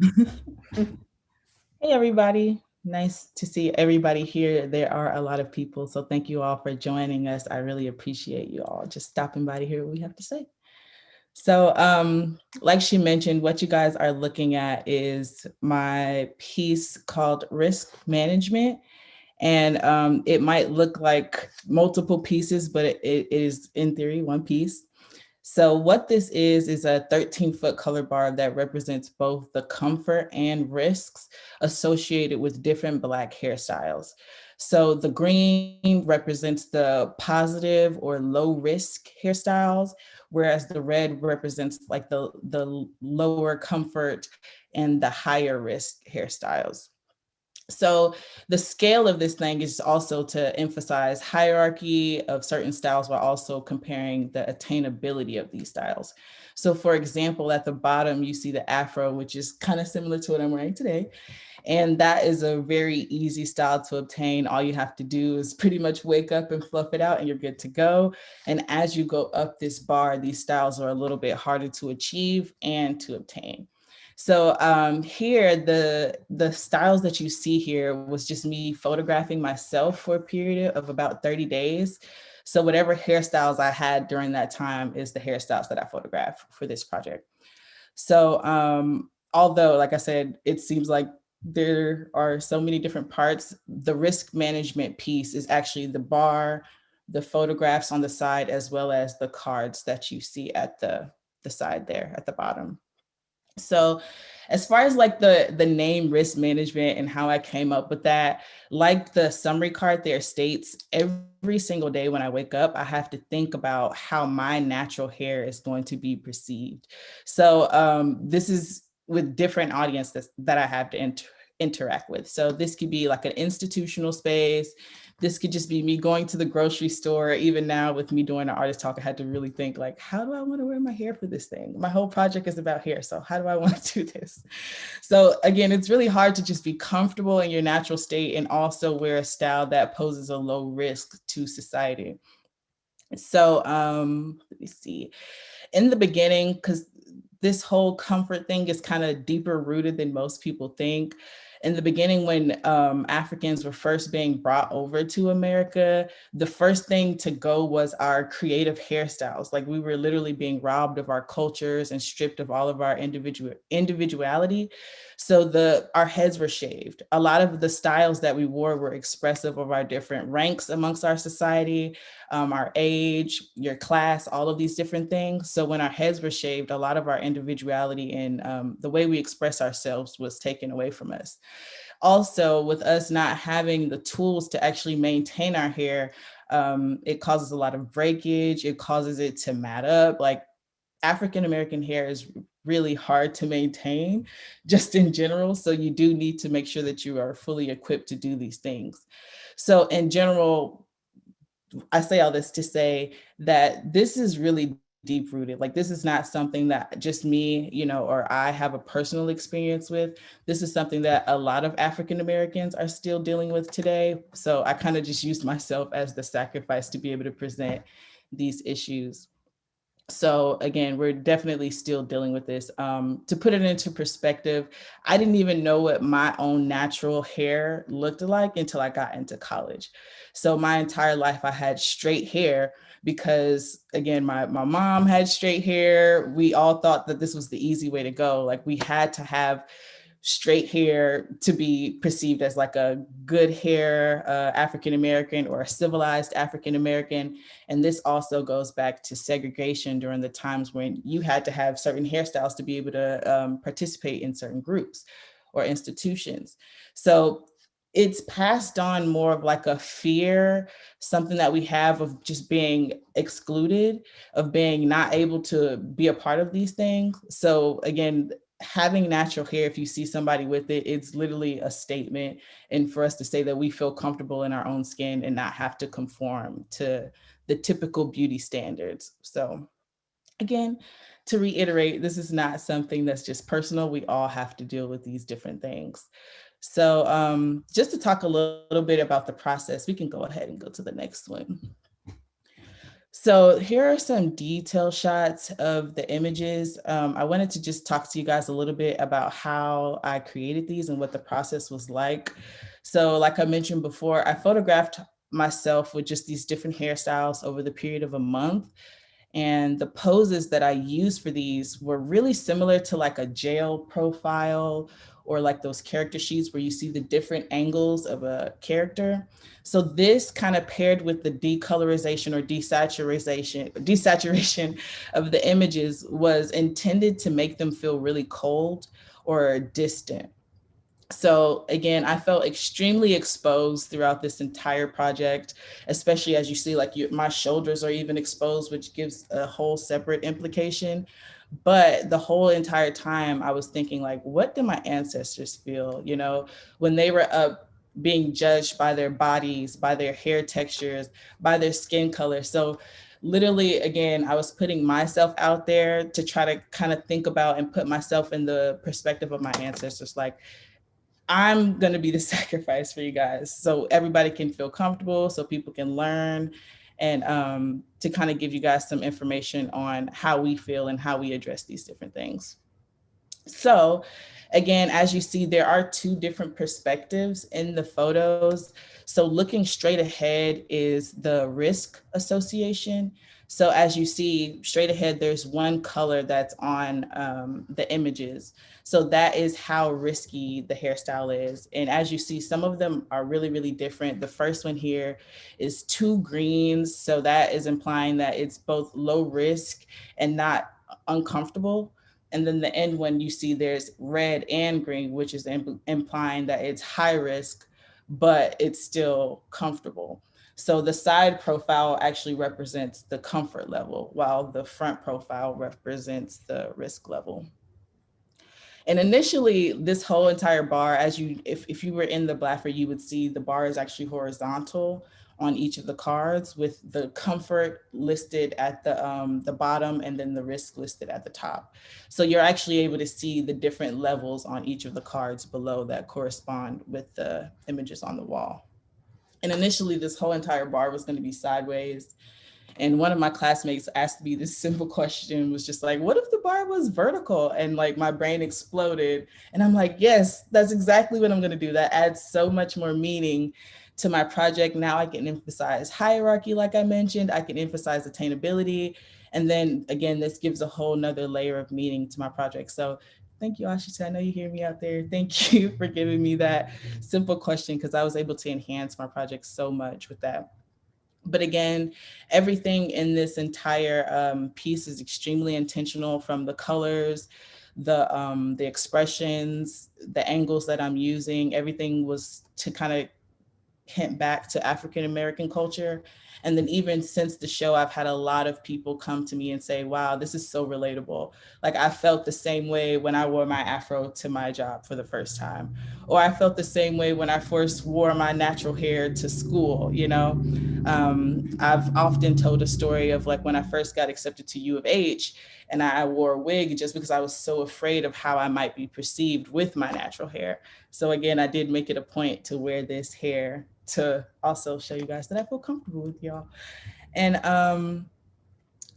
Hey, everybody. Nice to see everybody here. There are a lot of people, so thank you all for joining us. I really appreciate you all just stopping by to hear what we have to say. So like she mentioned, what you guys are looking at is my piece called Risk Management. And it might look like multiple pieces, but it is in theory one piece. So what this is a 13-foot color bar that represents both the comfort and risks associated with different Black hairstyles. So the green represents the positive or low risk hairstyles, whereas the red represents like the lower comfort and the higher risk hairstyles. So the scale of this thing is also to emphasize hierarchy of certain styles while also comparing the attainability of these styles. So for example, at the bottom, you see the afro, which is kind of similar to what I'm wearing today. And that is a very easy style to obtain. All you have to do is pretty much wake up and fluff it out and you're good to go. And as you go up this bar, these styles are a little bit harder to achieve and to obtain. So here, the styles that you see here was just me photographing myself for a period of about 30 days. So whatever hairstyles I had during that time is the hairstyles that I photographed for this project. So although, like I said, it seems like there are so many different parts, the risk management piece is actually the bar, the photographs on the side, as well as the cards that you see at the side there at the bottom. So as far as like the name risk management and how I came up with that, like the summary card there states, every single day when I wake up, I have to think about how my natural hair is going to be perceived. So this is with different audiences that I have to interact with. So this could be like an institutional space. This could just be me going to the grocery store. Even now with me doing an artist talk, I had to really think like, how do I want to wear my hair for this thing? My whole project is about hair. So how do I want to do this? So again, it's really hard to just be comfortable in your natural state and also wear a style that poses a low risk to society. So let me see. In the beginning, because this whole comfort thing is kind of deeper rooted than most people think. In the beginning, when Africans were first being brought over to America, the first thing to go was our creative hairstyles. Like we were literally being robbed of our cultures and stripped of all of our individuality. So our heads were shaved. A lot of the styles that we wore were expressive of our different ranks amongst our society, our age, your class, all of these different things. So when our heads were shaved, a lot of our individuality and the way we express ourselves was taken away from us. Also, with us not having the tools to actually maintain our hair, it causes a lot of breakage. It causes it to mat up. Like African-American hair is really hard to maintain just in general. So you do need to make sure that you are fully equipped to do these things. So in general, I say all this to say that this is really deep rooted. Like this is not something that just me, or I have a personal experience with. This is something that a lot of African Americans are still dealing with today. So I kind of just used myself as the sacrifice to be able to present these issues. So again, we're definitely still dealing with this. To put it into perspective, I didn't even know what my own natural hair looked like until I got into college. So my entire life I had straight hair because again, my mom had straight hair. We all thought that this was the easy way to go. Like we had to have straight hair to be perceived as like a good hair African-American or a civilized African-American. And this also goes back to segregation during the times when you had to have certain hairstyles to be able to participate in certain groups or institutions. So it's passed on more of like a fear, something that we have of just being excluded, of being not able to be a part of these things. So again, having natural hair, if you see somebody with it, it's literally a statement. And for us to say that we feel comfortable in our own skin and not have to conform to the typical beauty standards. So again, to reiterate, this is not something that's just personal. We all have to deal with these different things. So just to talk a little bit about the process, we can go ahead and go to the next one. So here are some detail shots of the images. I wanted to just talk to you guys a little bit about how I created these and what the process was like. So like I mentioned before, I photographed myself with just these different hairstyles over the period of a month. And the poses that I used for these were really similar to like a jail profile or like those character sheets where you see the different angles of a character. So this kind of paired with the decolorization or desaturation of the images was intended to make them feel really cold or distant. So again, I felt extremely exposed throughout this entire project, especially as you see, like my shoulders are even exposed, which gives a whole separate implication. But the whole entire time I was thinking like, what did my ancestors feel, when they were up being judged by their bodies, by their hair textures, by their skin color. So literally, again, I was putting myself out there to try to kind of think about and put myself in the perspective of my ancestors. Like, I'm going to be the sacrifice for you guys so everybody can feel comfortable, so people can learn, and to kind of give you guys some information on how we feel and how we address these different things. So again, as you see, there are two different perspectives in the photos. So looking straight ahead is the risk association. So as you see straight ahead, there's one color that's on the images. So that is how risky the hairstyle is. And as you see, some of them are really, really different. The first one here is two greens. So that is implying that it's both low risk and not uncomfortable. And then the end one, you see there's red and green, which is implying that it's high risk, but it's still comfortable. So the side profile actually represents the comfort level, while the front profile represents the risk level. And initially, this whole entire bar, if you were in the Blaffer, you would see the bar is actually horizontal on each of the cards, with the comfort listed at the bottom and then the risk listed at the top. So you're actually able to see the different levels on each of the cards below that correspond with the images on the wall. And initially, this whole entire bar was going to be sideways. And one of my classmates asked me this simple question, was just like, what if the bar was vertical? And like my brain exploded. And I'm like, yes, that's exactly what I'm going to do. That adds so much more meaning to my project. Now I can emphasize hierarchy, like I mentioned. I can emphasize attainability. And then again, this gives a whole nother layer of meaning to my project. So thank you, Ashita. I know you hear me out there. Thank you for giving me that simple question, because I was able to enhance my project so much with that. But again, everything in this entire piece is extremely intentional, from the colors, the expressions, the angles that I'm using. Everything was to kind of hint back to African-American culture. And then even since the show, I've had a lot of people come to me and say, wow, this is so relatable. Like I felt the same way when I wore my afro to my job for the first time. Or I felt the same way when I first wore my natural hair to school, you know? I've often told a story of like when I first got accepted to U of H and I wore a wig just because I was so afraid of how I might be perceived with my natural hair. So again, I did make it a point to wear this hair to also show you guys that I feel comfortable with y'all. And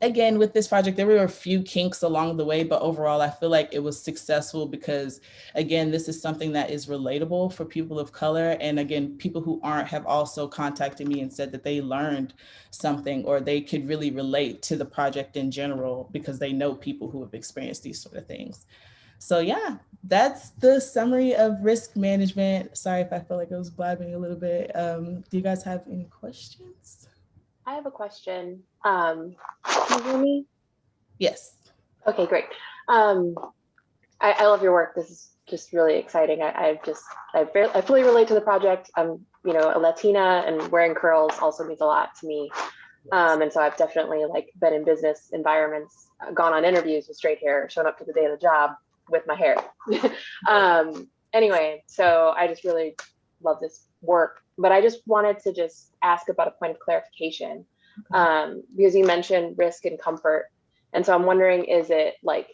again, with this project, there were a few kinks along the way, but overall, I feel like it was successful because, again, this is something that is relatable for people of color. And again, people who aren't have also contacted me and said that they learned something or they could really relate to the project in general because they know people who have experienced these sort of things. So yeah, that's the summary of risk management. Sorry if I feel like I was blabbing a little bit. Do you guys have any questions? I have a question. Can you hear me? Yes. Okay, great. I love your work. This is just really exciting. I fully relate to the project. I'm, you know, a Latina, and wearing curls also means a lot to me. And so I've definitely like been in business environments, gone on interviews with straight hair, shown up to the day of the job with my hair. Anyway, so I just really love this work, but I just wanted to just ask about a point of clarification, because you mentioned risk and comfort. And so I'm wondering, is it like,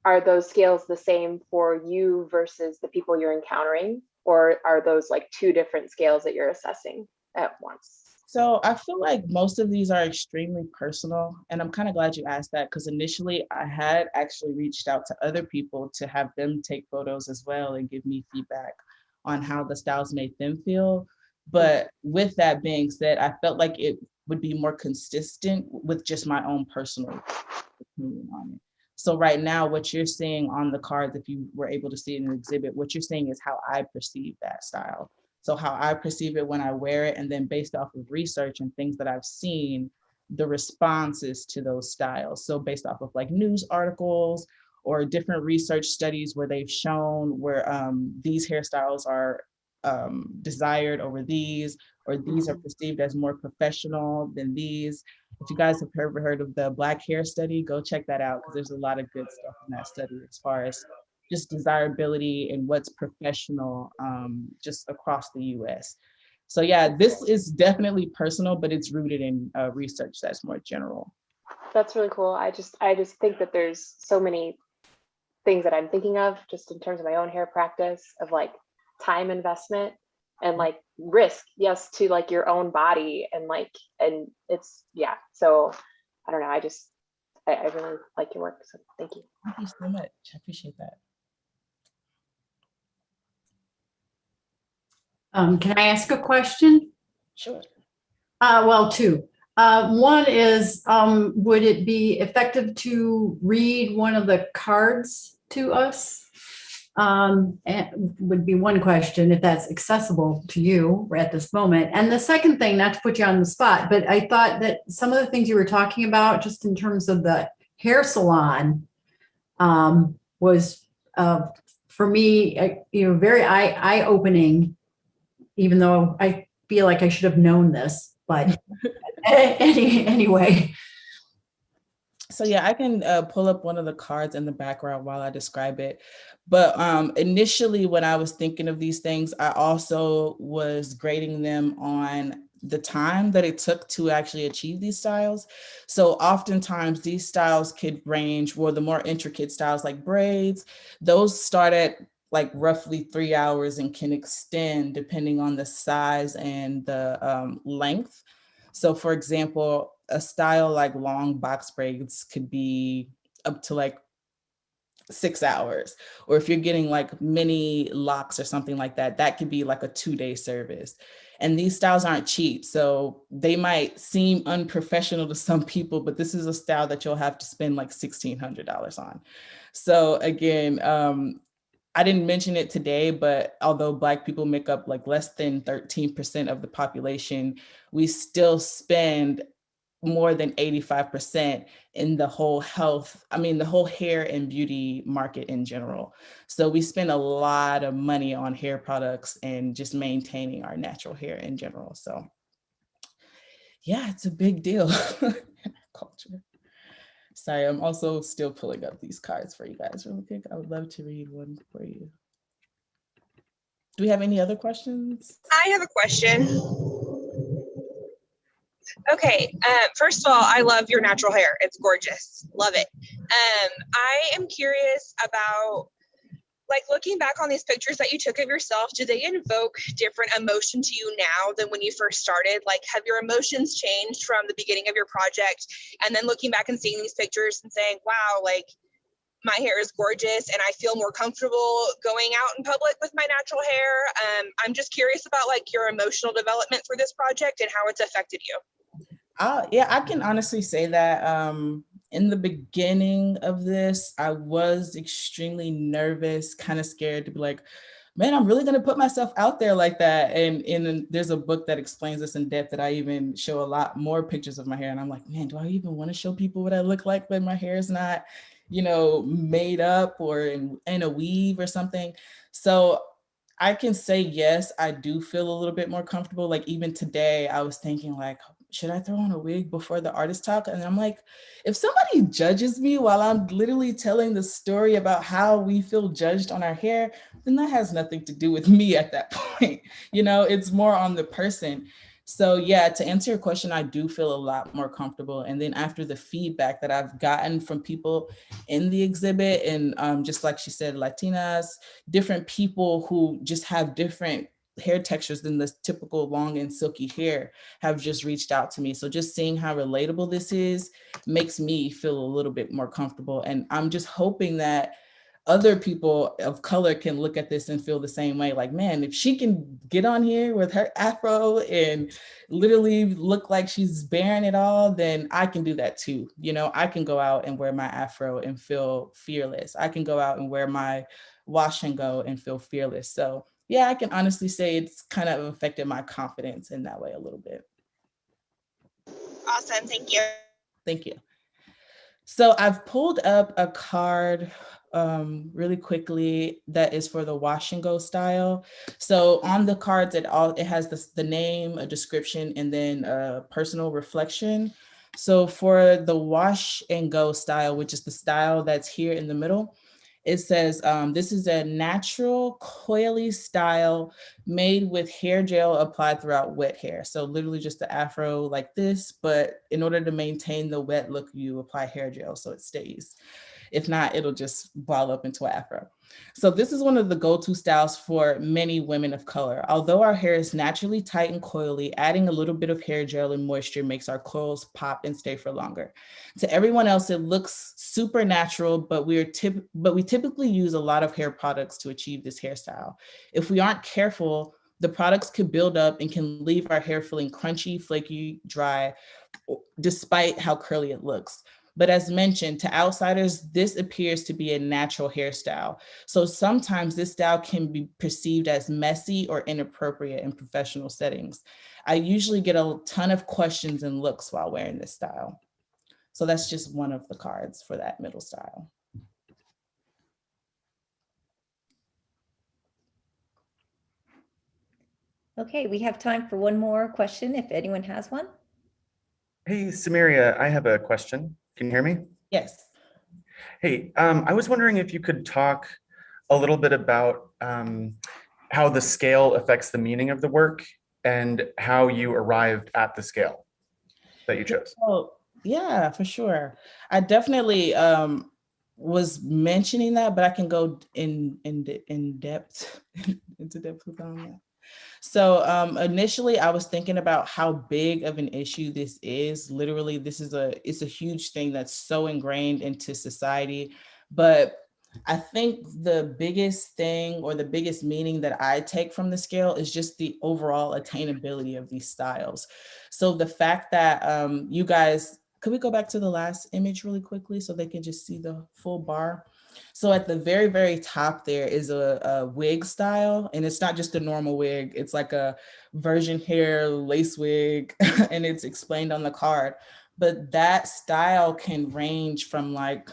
are those scales the same for you versus the people you're encountering, or are those like two different scales that you're assessing at once? So I feel like most of these are extremely personal, and I'm kind of glad you asked that because initially I had actually reached out to other people to have them take photos as well and give me feedback on how the styles made them feel. But with that being said, I felt like it would be more consistent with just my own personal opinion on it. So right now, what you're seeing on the cards, if you were able to see it in the exhibit, what you're seeing is how I perceive that style. So how I perceive it when I wear it, and then based off of research and things that I've seen, the responses to those styles. So based off of like news articles or different research studies where they've shown where these hairstyles are desired over these, or these are perceived as more professional than these. If you guys have ever heard of the Black hair study, go check that out because there's a lot of good stuff in that study as far as just desirability and what's professional just across the US. So yeah, this is definitely personal, but it's rooted in research that's more general. That's really cool. I just think that there's so many things that I'm thinking of just in terms of my own hair practice, of like time investment and like risk, yes, to like your own body, and like, and it's, yeah. So I don't know. I really like your work. So thank you. Thank you so much. I appreciate that. Can I ask a question? Sure. Well, two. One is, would it be effective to read one of the cards to us? And would be one question, if that's accessible to you at this moment. And the second thing, not to put you on the spot, but I thought that some of the things you were talking about, just in terms of the hair salon, was for me, very eye-opening, even though I feel like I should have known this, but anyway. So yeah, I can pull up one of the cards in the background while I describe it. But initially when I was thinking of these things, I also was grading them on the time that it took to actually achieve these styles. So oftentimes these styles could range, well, the more intricate styles like braids, those start at like roughly 3 hours and can extend depending on the size and the length. So for example, a style like long box braids could be up to like 6 hours. Or if you're getting like mini locks or something like that, that could be like a 2-day service. And these styles aren't cheap. So they might seem unprofessional to some people, but this is a style that you'll have to spend like $1,600 on. So again, I didn't mention it today, but although Black people make up like less than 13% of the population, we still spend more than 85% in the whole the whole hair and beauty market in general. So we spend a lot of money on hair products and just maintaining our natural hair in general. So yeah, it's a big deal in our culture. Sorry, I'm also still pulling up these cards for you guys really quick. I would love to read one for you. Do we have any other questions? I have a question. Okay, first of all, I love your natural hair. It's gorgeous. Love it. I am curious about, like, looking back on these pictures that you took of yourself, do they invoke different emotion to you now than when you first started? Like, have your emotions changed from the beginning of your project and then looking back and seeing these pictures and saying, wow, like, my hair is gorgeous and I feel more comfortable going out in public with my natural hair? I'm just curious about like your emotional development for this project and how it's affected you. Yeah, I can honestly say that in the beginning of this, I was extremely nervous, kind of scared to be like, man, I'm really gonna put myself out there like that. And there's a book that explains this in depth that I even show a lot more pictures of my hair. And I'm like, man, do I even want to show people what I look like when my hair is not, made up or in a weave or something? So I can say, yes, I do feel a little bit more comfortable. Like even today, I was thinking like, should I throw on a wig before the artist talk? And I'm like, if somebody judges me while I'm literally telling the story about how we feel judged on our hair, then that has nothing to do with me at that point. It's more on the person. So yeah, to answer your question, I do feel a lot more comfortable. And then after the feedback that I've gotten from people in the exhibit, and just like she said, Latinas, different people who just have different hair textures than the typical long and silky hair have just reached out to me. So just seeing how relatable this is makes me feel a little bit more comfortable. And I'm just hoping that other people of color can look at this and feel the same way. Like, man, if she can get on here with her afro and literally look like she's bearing it all, then I can do that too. I can go out and wear my afro and feel fearless. I can go out and wear my wash and go and feel fearless. So yeah, I can honestly say it's kind of affected my confidence in that way a little bit. Awesome, thank you. Thank you. So I've pulled up a card really quickly that is for the wash and go style. So on the cards, it has the name, a description, and then a personal reflection. So for the wash and go style, which is the style that's here in the middle, it says, this is a natural coily style made with hair gel applied throughout wet hair. So literally just the afro like this, but in order to maintain the wet look, you apply hair gel so it stays. If not, it'll just ball up into an afro. So this is one of the go-to styles for many women of color. Although our hair is naturally tight and coily, adding a little bit of hair gel and moisture makes our coils pop and stay for longer. To everyone else, it looks super natural, but we typically use a lot of hair products to achieve this hairstyle. If we aren't careful, the products could build up and can leave our hair feeling crunchy, flaky, dry, despite how curly it looks. But as mentioned, to outsiders, this appears to be a natural hairstyle. So sometimes this style can be perceived as messy or inappropriate in professional settings. I usually get a ton of questions and looks while wearing this style. So that's just one of the cards for that middle style. Okay, we have time for one more question if anyone has one. Hey, Samiria, I have a question. Can you hear me? Yes. Hey, I was wondering if you could talk a little bit about how the scale affects the meaning of the work and how you arrived at the scale that you chose. Oh, yeah, for sure. I definitely was mentioning that, but I can go in depth into depth with that. So initially I was thinking about how big of an issue this is. Literally, it's a huge thing that's so ingrained into society. But I think the biggest thing or the biggest meaning that I take from the scale is just the overall attainability of these styles. So the fact that you guys, could we go back to the last image really quickly so they can just see the full bar? So at the very, very top there is a wig style, and it's not just a normal wig, it's like a version hair lace wig, and it's explained on the card. But that style can range from like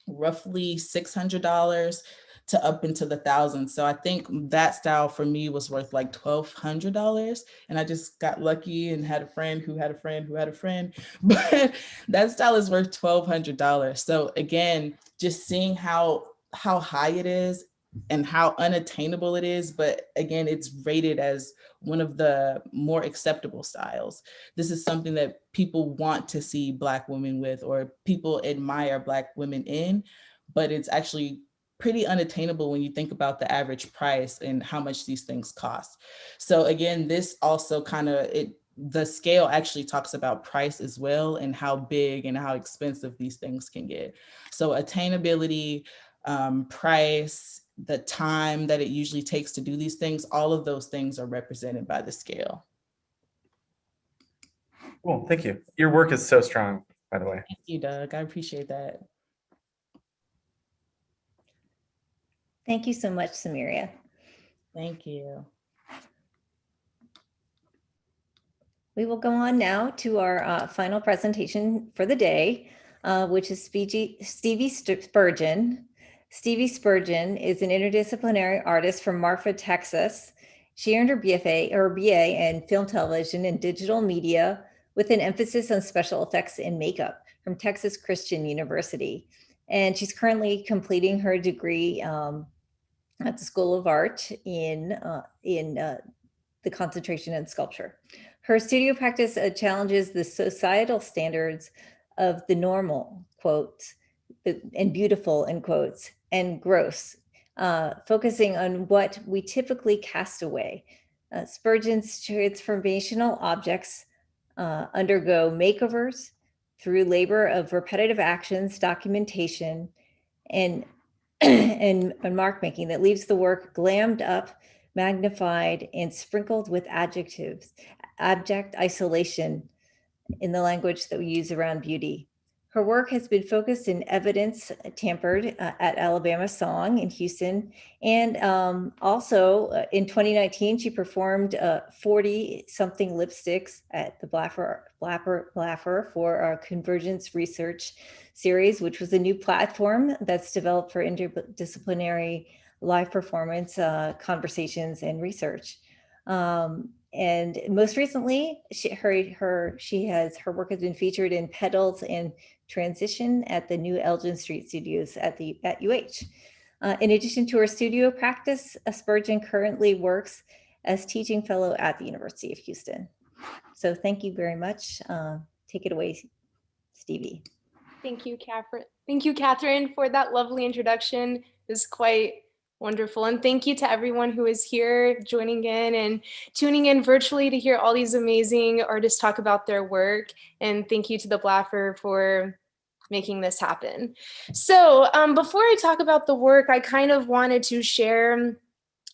roughly $600 to up into the thousands. So I think that style for me was worth like $1,200. And I just got lucky and had a friend who had a friend who had a friend. But that style is worth $1,200. So again, just seeing how high it is and how unattainable it is. But again, it's rated as one of the more acceptable styles. This is something that people want to see Black women with, or people admire Black women in, but it's actually pretty unattainable when you think about the average price and how much these things cost. So again, this also the scale actually talks about price as well and how big and how expensive these things can get. So attainability, price, the time that it usually takes to do these things, all of those things are represented by the scale. Cool, thank you. Your work is so strong, by the way. Thank you, Doug. I appreciate that. Thank you so much, Samiria. Thank you. We will go on now to our final presentation for the day, which is Stevie Spurgeon. Stevie Spurgeon is an interdisciplinary artist from Marfa, Texas. She earned her BFA or BA in film, television, and digital media with an emphasis on special effects and makeup from Texas Christian University. And she's currently completing her degree at the School of Art in the concentration in sculpture. Her studio practice challenges the societal standards of the normal, quotes, and beautiful, in quotes, and gross, focusing on what we typically cast away. Spurgeon's transformational objects undergo makeovers through labor of repetitive actions, documentation, and mark making that leaves the work glammed up, magnified, and sprinkled with adjectives, abject isolation in the language that we use around beauty. Her work has been focused in evidence tampered at Alabama Song in Houston. And also in 2019, she performed 40-something lipsticks at the Blaffer for our Convergence Research Series, which was a new platform that's developed for interdisciplinary live performance, conversations, and research. And most recently, her work has been featured in Petals and Transition at the new Elgin Street Studios at UH. In addition to her studio practice, Spurgeon currently works as teaching fellow at the University of Houston. So thank you very much. Take it away, Stevie. Thank you, Catherine. Thank you, Catherine, for that lovely introduction. It was quite wonderful. And thank you to everyone who is here joining in and tuning in virtually to hear all these amazing artists talk about their work. And thank you to the Blaffer for making this happen. So before I talk about the work, I kind of wanted to share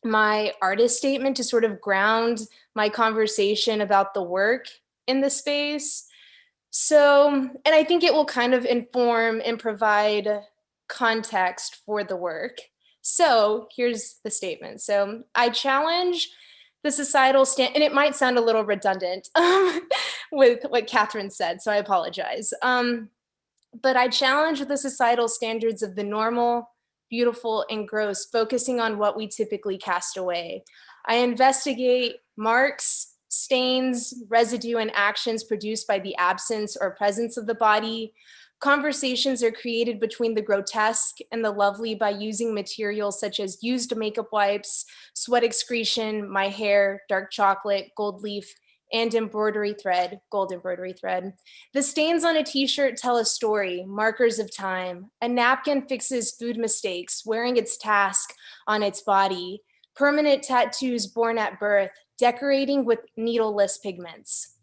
my artist statement to sort of ground my conversation about the work in the space. So, and I think it will kind of inform and provide context for the work. So here's the statement. So I challenge the societal stand, and it might sound a little redundant with what Catherine said, so I apologize. But I challenge the societal standards of the normal, beautiful, and gross, focusing on what we typically cast away. I investigate marks, stains, residue, and actions produced by the absence or presence of the body. Conversations are created between the grotesque and the lovely by using materials such as used makeup wipes, sweat excretion, my hair, dark chocolate, gold leaf, and embroidery thread, gold embroidery thread. The stains on a t-shirt tell a story, markers of time. A napkin fixes food mistakes, wearing its task on its body. Permanent tattoos born at birth, decorating with needleless pigments.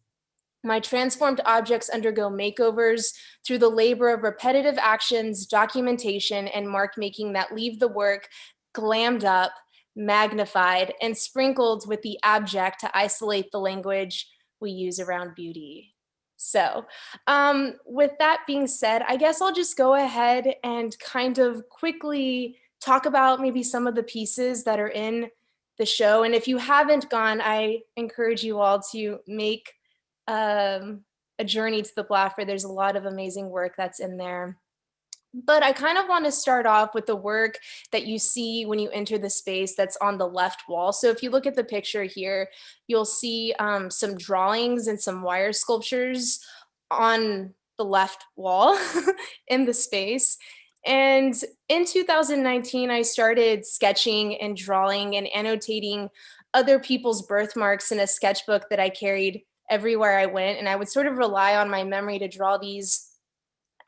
My transformed objects undergo makeovers through the labor of repetitive actions, documentation, and mark making that leave the work glammed up, magnified, and sprinkled with the abject to isolate the language we use around beauty. So with that being said, I guess I'll just go ahead and kind of quickly talk about maybe some of the pieces that are in the show. And if you haven't gone, I encourage you all to make a journey to the Blaffer. There's a lot of amazing work that's in there. But I kind of want to start off with the work that you see when you enter the space that's on the left wall. So if you look at the picture here, you'll see some drawings and some wire sculptures on the left wall in the space. And in 2019, I started sketching and drawing and annotating other people's birthmarks in a sketchbook that I carried everywhere I went. And I would sort of rely on my memory to draw these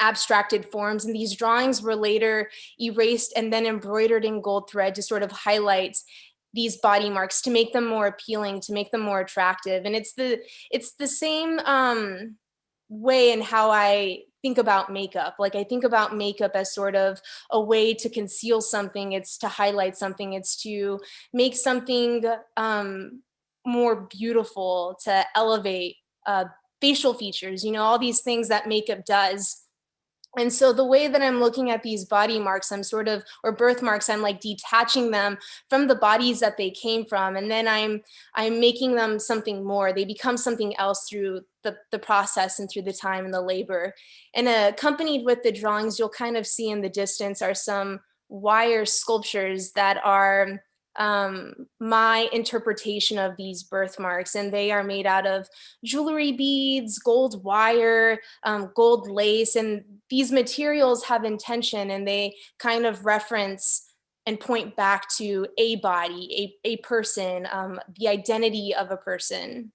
abstracted forms. And these drawings were later erased and then embroidered in gold thread to sort of highlight these body marks, to make them more appealing, to make them more attractive. And it's the same way in how I think about makeup. Like I think about makeup as sort of a way to conceal something. It's to highlight something. It's to make something more beautiful, to elevate facial features, you know, all these things that makeup does. And so the way that I'm looking at these body marks, I'm sort of, or birthmarks, I'm like detaching them from the bodies that they came from. And then I'm making them something more. They become something else through the process and through the time and the labor. And accompanied with the drawings, you'll kind of see in the distance are some wire sculptures that are my interpretation of these birthmarks, and they are made out of jewelry beads, gold wire, gold lace, and these materials have intention, and they kind of reference and point back to a body, a person, the identity of a person.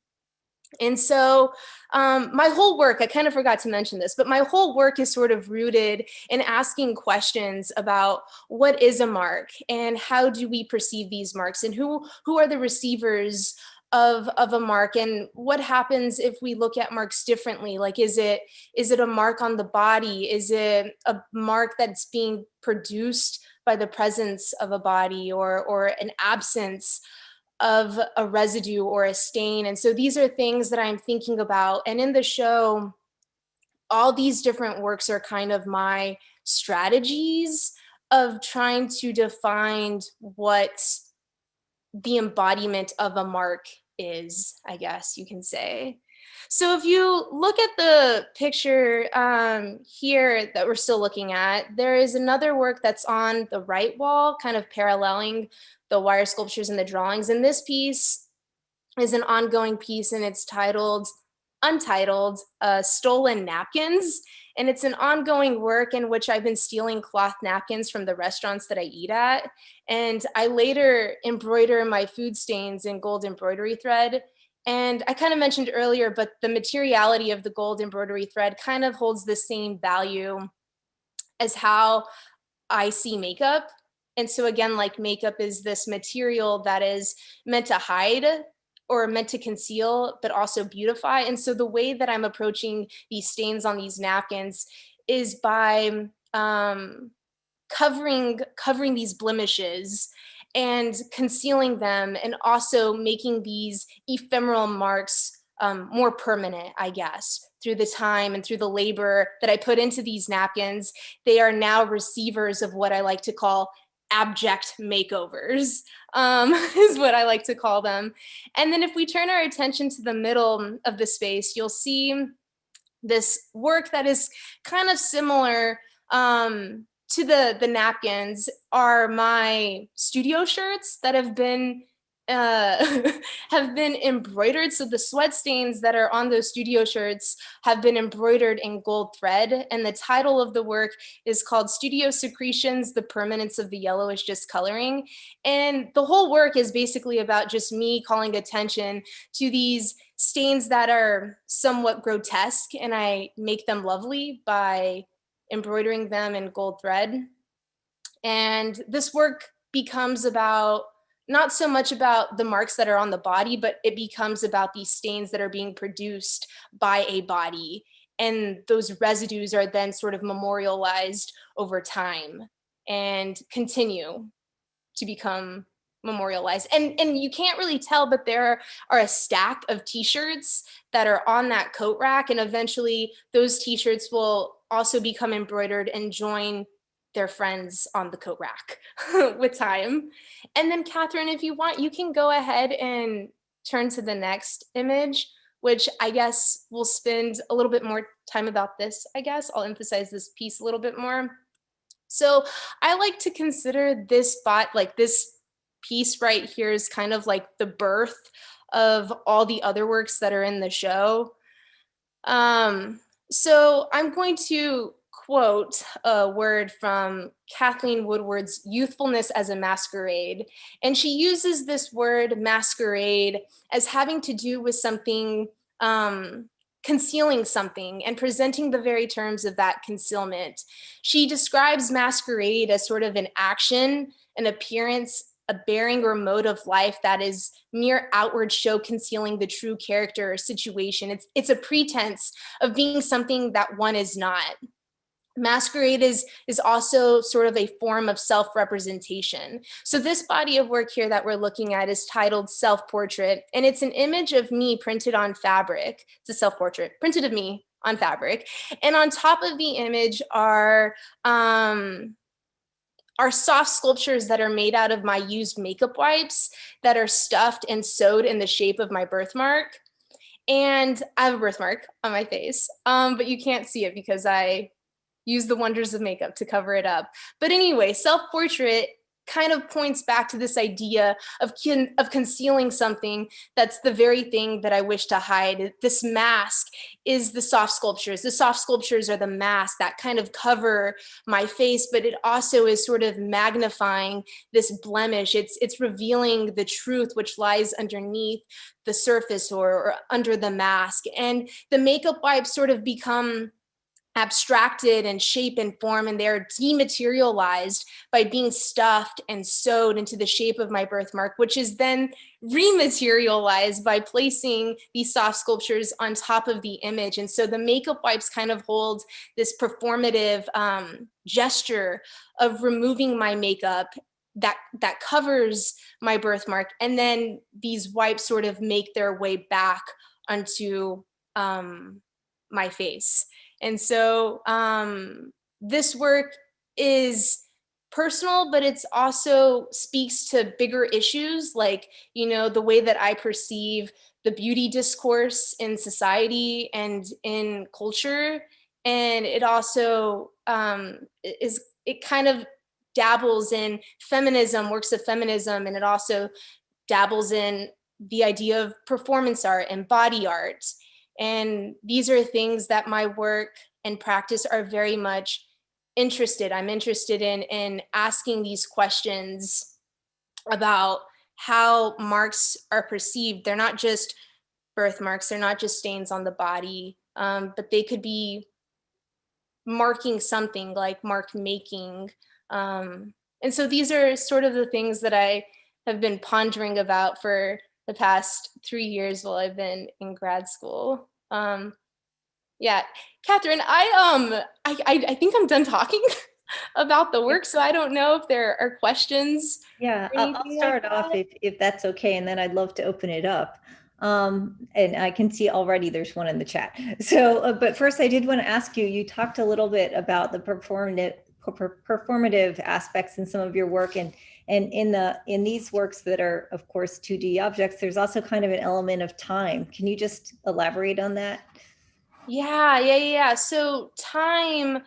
And so my whole work, I kind of forgot to mention this, but my whole work is sort of rooted in asking questions about what is a mark and how do we perceive these marks, and who are the receivers of a mark, and what happens if we look at marks differently? Like, is it a mark on the body? Is it a mark that's being produced by the presence of a body, or an absence of a residue or a stain? And so these are things that I'm thinking about. And in the show, all these different works are kind of my strategies of trying to define what the embodiment of a mark is, I guess you can say. So if you look at the picture here that we're still looking at, there is another work that's on the right wall, kind of paralleling the wire sculptures and the drawings. And this piece is an ongoing piece, and it's titled Untitled, Stolen Napkins. And it's an ongoing work in which I've been stealing cloth napkins from the restaurants that I eat at. And I later embroider my food stains in gold embroidery thread. And I kind of mentioned earlier, but the materiality of the gold embroidery thread kind of holds the same value as how I see makeup. And so again, like makeup is this material that is meant to hide or meant to conceal, but also beautify. And so the way that I'm approaching these stains on these napkins is by covering these blemishes and concealing them, and also making these ephemeral marks more permanent, I guess, through the time and through the labor that I put into these napkins. They are now receivers of what I like to call abject makeovers, is what I like to call them. And then if we turn our attention to the middle of the space, you'll see this work that is kind of similar to the napkins are my studio shirts that have been have been embroidered. So the sweat stains that are on those studio shirts have been embroidered in gold thread. And the title of the work is called Studio Secretions, The Permanence of the Yellowish Discoloring. And the whole work is basically about just me calling attention to these stains that are somewhat grotesque, and I make them lovely by embroidering them in gold thread. And this work becomes about not so much about the marks that are on the body, but it becomes about these stains that are being produced by a body. And those residues are then sort of memorialized over time and continue to become memorialized. And you can't really tell, but there are a stack of t-shirts that are on that coat rack. And eventually those t-shirts will also become embroidered and join their friends on the coat rack with time. And then Catherine, if you want, you can go ahead and turn to the next image, which I guess we'll spend a little bit more time about this, I guess. I'll emphasize this piece a little bit more. So I like to consider this this piece right here is kind of like the birth of all the other works that are in the show. So I'm going to quote a word from Kathleen Woodward's Youthfulness as a Masquerade. And she uses this word masquerade as having to do with something, concealing something and presenting the very terms of that concealment. She describes masquerade as sort of an action, an appearance, a bearing or mode of life that is mere outward show concealing the true character or situation. It's a pretense of being something that one is not. Masquerade is also sort of a form of self-representation. So this body of work here that we're looking at is titled Self-Portrait, and it's an image of me printed on fabric. It's a self-portrait printed of me on fabric. And on top of the image are soft sculptures that are made out of my used makeup wipes that are stuffed and sewed in the shape of my birthmark. And I have a birthmark on my face, but you can't see it because I use the wonders of makeup to cover it up. But anyway, self-portrait kind of points back to this idea of concealing something that's the very thing that I wish to hide. This mask is the soft sculptures. The soft sculptures are the mask that kind of cover my face, but it also is sort of magnifying this blemish. It's revealing the truth which lies underneath the surface or under the mask. And the makeup wipes sort of become abstracted and shape and form, and they're dematerialized by being stuffed and sewed into the shape of my birthmark, which is then rematerialized by placing these soft sculptures on top of the image. And so the makeup wipes kind of hold this performative gesture of removing my makeup that covers my birthmark, and then these wipes sort of make their way back onto my face. And so this work is personal, but it's also speaks to bigger issues, like, you know, the way that I perceive the beauty discourse in society and in culture. And it also it kind of dabbles in feminism, works of feminism, and it also dabbles in the idea of performance art and body art. And these are things that my work and practice are very much interested. I'm interested in asking these questions about how marks are perceived. They're not just birthmarks, they're not just stains on the body, but they could be marking something, like mark making. And so these are sort of the things that I have been pondering about for the past 3 years while I've been in grad school. Yeah, Catherine, I think I'm done talking about the work, so I don't know if there are questions. Yeah, I'll start off if that's okay, and then I'd love to open it up. And I can see already there's one in the chat. So, but first I did want to ask you, you talked a little bit about the performative aspects in some of your work, and in these works that are, of course, 2D objects, there's also kind of an element of time. Can you just elaborate on that? Yeah. So time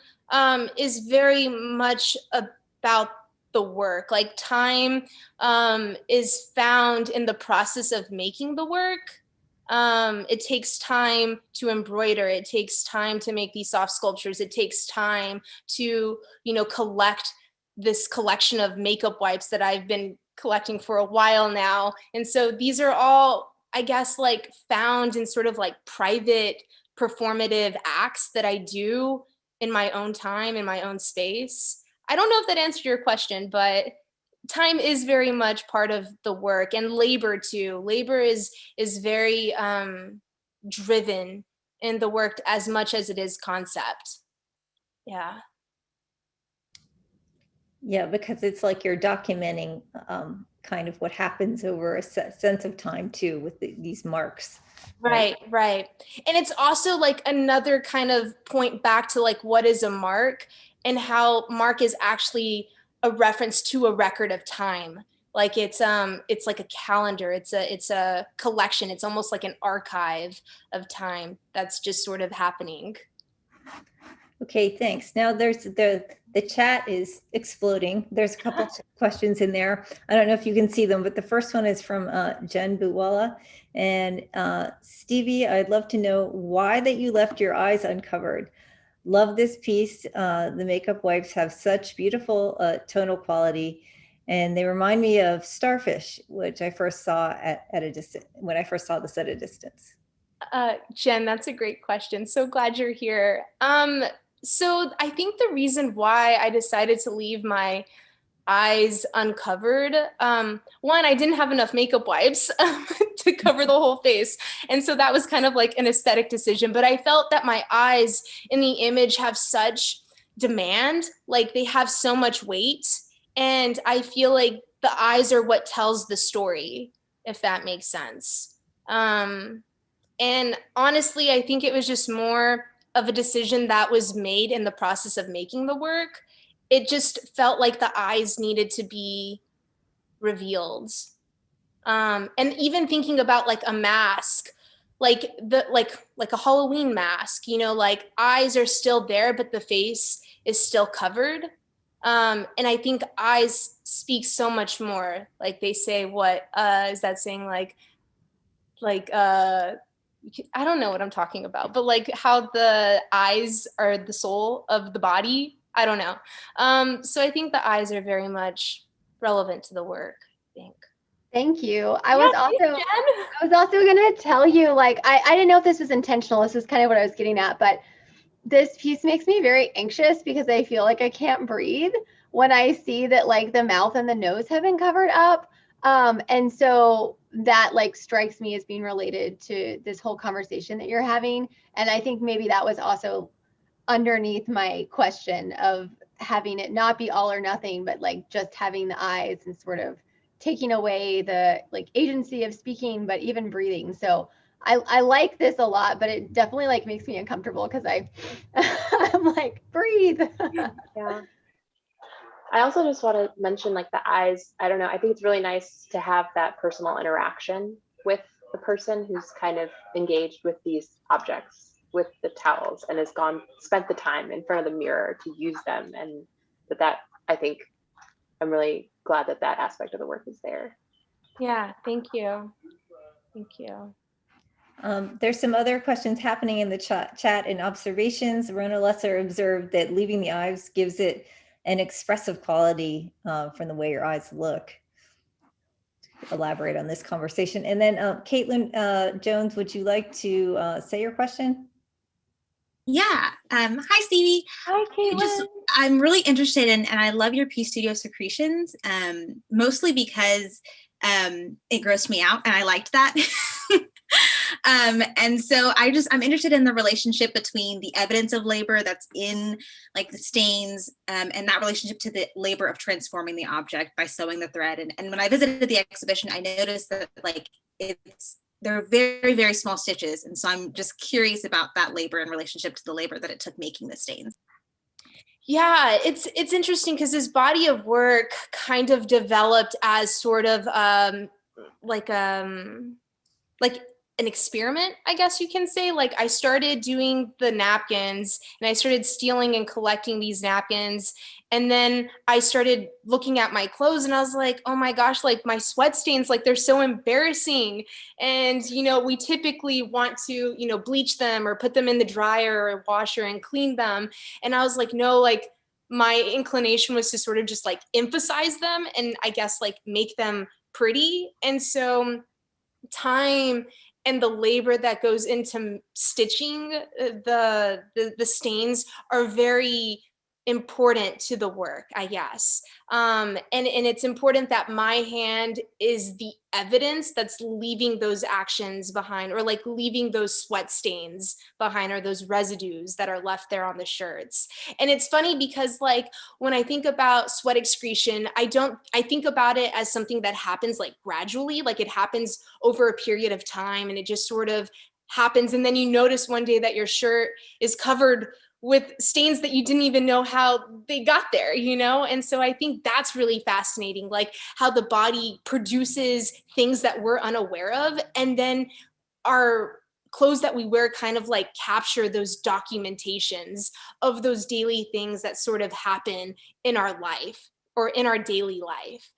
is very much about the work. Like time is found in the process of making the work. It takes time to embroider. It takes time to make these soft sculptures. It takes time to, collect this collection of makeup wipes that I've been collecting for a while now. And so these are all, I guess, like found in sort of like private performative acts that I do in my own time, in my own space. I don't know if that answered your question, but time is very much part of the work, and labor too. Labor is very driven in the work as much as it is concept. Yeah. Yeah, because it's like you're documenting kind of what happens over a sense of time too with these marks. Right. And it's also like another kind of point back to like what is a mark, and how mark is actually a reference to a record of time. Like it's like a calendar, it's a collection, it's almost like an archive of time that's just sort of happening. Okay, thanks. Now there's the chat is exploding. There's a couple questions in there. I don't know if you can see them, but the first one is from Jen Buwala. And Stevie, I'd love to know why that you left your eyes uncovered. Love this piece. The makeup wipes have such beautiful tonal quality, and they remind me of Starfish, which I first saw at a distance, when I first saw this at a distance. Jen, that's a great question. So glad you're here. So I think the reason why I decided to leave my eyes uncovered, one, I didn't have enough makeup wipes to cover the whole face. And so that was kind of like an aesthetic decision, but I felt that my eyes in the image have such demand, like they have so much weight. And I feel like the eyes are what tells the story, if that makes sense. And honestly, I think it was just more of a decision that was made in the process of making the work. It just felt like the eyes needed to be revealed. And even thinking about like a mask, like a Halloween mask, like eyes are still there, but the face is still covered. And I think eyes speak so much more. Like they say, what is that saying? I don't know what I'm talking about, but like how the eyes are the soul of the body. I don't know. So I think the eyes are very much relevant to the work, I think. Thank you. I was also going to tell you, like, I didn't know if this was intentional. This is kind of what I was getting at, but this piece makes me very anxious because I feel like I can't breathe when I see that like the mouth and the nose have been covered up. And so that like strikes me as being related to this whole conversation that you're having. And I think maybe that was also underneath my question of having it not be all or nothing, but like just having the eyes and sort of taking away the like agency of speaking, but even breathing. So I like this a lot, but it definitely like makes me uncomfortable because I'm like, breathe. Yeah. I also just want to mention like the eyes. I don't know. I think it's really nice to have that personal interaction with the person who's kind of engaged with these objects, with the towels, and has spent the time in front of the mirror to use them. And that I think I'm really glad that that aspect of the work is there. Yeah, thank you. Thank you. There's some other questions happening in the chat and observations. Rona Lesser observed that leaving the eyes gives it an expressive quality from the way your eyes look. Elaborate on this conversation. And then Caitlin Jones, would you like to say your question? Yeah. Hi, Stevie. Hi, Caitlin. I'm really interested in, and I love your Pseudo Secretions, mostly because it grossed me out and I liked that. And so I'm interested in the relationship between the evidence of labor that's in like the stains and that relationship to the labor of transforming the object by sewing the thread. And when I visited the exhibition, I noticed that like they're very, very small stitches. And so I'm just curious about that labor in relationship to the labor that it took making the stains. Yeah, it's interesting because this body of work kind of developed as sort of like an experiment, I guess you can say. Like I started doing the napkins and I started stealing and collecting these napkins. And then I started looking at my clothes and I was like, oh my gosh, like my sweat stains, like they're so embarrassing. And, we typically want to, bleach them or put them in the dryer or washer and clean them. And I was like, no, like my inclination was to sort of just like emphasize them and I guess like make them pretty. And so time and the labor that goes into stitching the stains are very important to the work, I guess. And it's important that my hand is the evidence that's leaving those actions behind, or like leaving those sweat stains behind, or those residues that are left there on the shirts. And it's funny because like when I think about sweat excretion, I think about it as something that happens like gradually, like it happens over a period of time and it just sort of happens. And then you notice one day that your shirt is covered with stains that you didn't even know how they got there, And so I think that's really fascinating, like how the body produces things that we're unaware of. And then our clothes that we wear kind of like capture those documentations of those daily things that sort of happen in our life or in our daily life.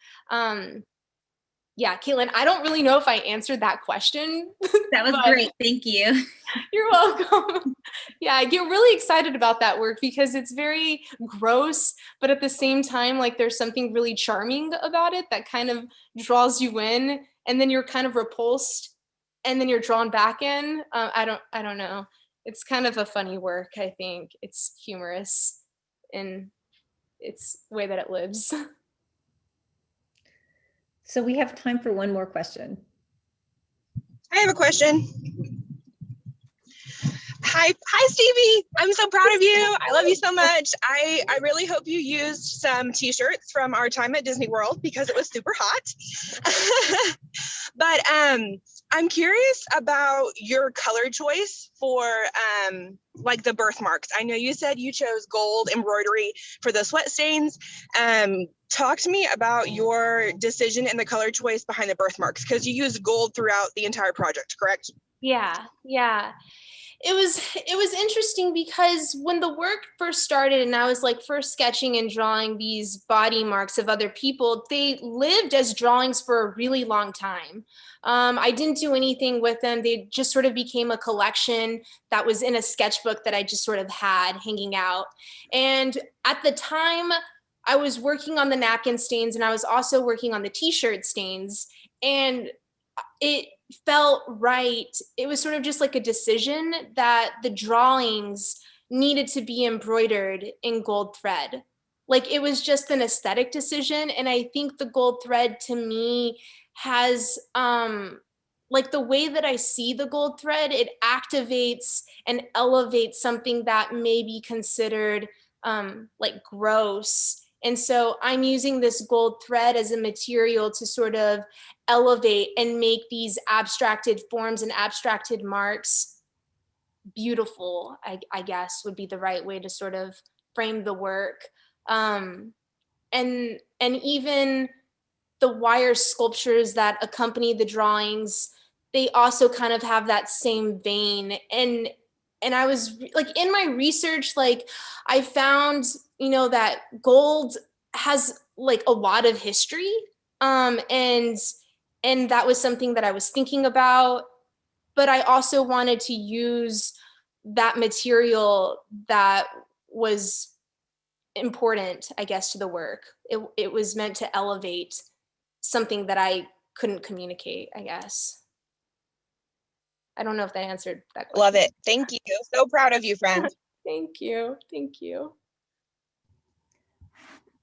Yeah, Caitlin, I don't really know if I answered that question. That was great. Thank you. You're welcome. Yeah, I get really excited about that work because it's very gross, but at the same time, like there's something really charming about it that kind of draws you in, and then you're kind of repulsed, and then you're drawn back in. I don't know. It's kind of a funny work. I think it's humorous in its way that it lives. So we have time for one more question. I have a question. Hi, Stevie. I'm so proud of you. I love you so much. I really hope you used some t-shirts from our time at Disney World because it was super hot. But I'm curious about your color choice for like the birthmarks. I know you said you chose gold embroidery for the sweat stains. Talk to me about your decision and the color choice behind the birthmarks, because you used gold throughout the entire project, correct? Yeah. It was interesting because when the work first started and I was like first sketching and drawing these body marks of other people, they lived as drawings for a really long time. I didn't do anything with them. They just sort of became a collection that was in a sketchbook that I just sort of had hanging out. And at the time, I was working on the napkin stains and I was also working on the t-shirt stains, and it felt right. It was sort of just like a decision that the drawings needed to be embroidered in gold thread. Like it was just an aesthetic decision. And I think the gold thread to me has like the way that I see the gold thread, it activates and elevates something that may be considered like gross. And so I'm using this gold thread as a material to sort of elevate and make these abstracted forms and abstracted marks beautiful, I guess would be the right way to sort of frame the work. And even the wire sculptures that accompany the drawings, they also kind of have that same vein. And I was like, in my research, like I found, that gold has like a lot of history. And that was something that I was thinking about, but I also wanted to use that material that was important, I guess, to the work. It was meant to elevate something that I couldn't communicate, I guess. I don't know if that answered that question. Love it. Thank you. So proud of you, friend. Thank you.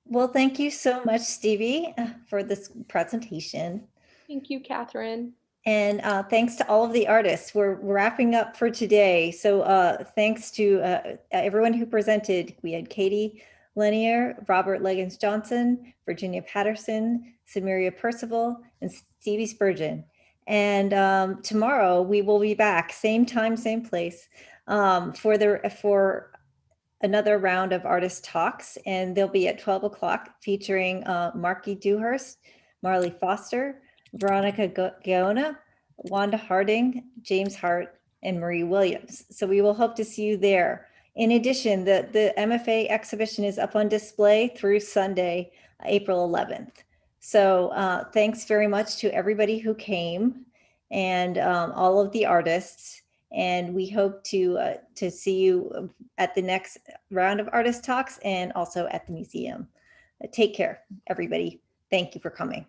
Well, thank you so much, Stevie, for this presentation. Thank you, Catherine. And thanks to all of the artists. We're wrapping up for today. So thanks to everyone who presented. We had Katie Lanier, Robert Legans-Johnson, Virginia Patterson, Samiria Percival, and Stevie Spurgeon. And tomorrow we will be back, same time, same place, for another round of artist talks, and they'll be at 12 o'clock featuring Marky Dewhurst, Marley Foster, Veronica Gaona, Wanda Harding, James Hart, and Marie Williams. So we will hope to see you there. In addition, the MFA exhibition is up on display through Sunday, April 11th. So thanks very much to everybody who came and all of the artists. And we hope to see you at the next round of artist talks and also at the museum. Take care, everybody. Thank you for coming.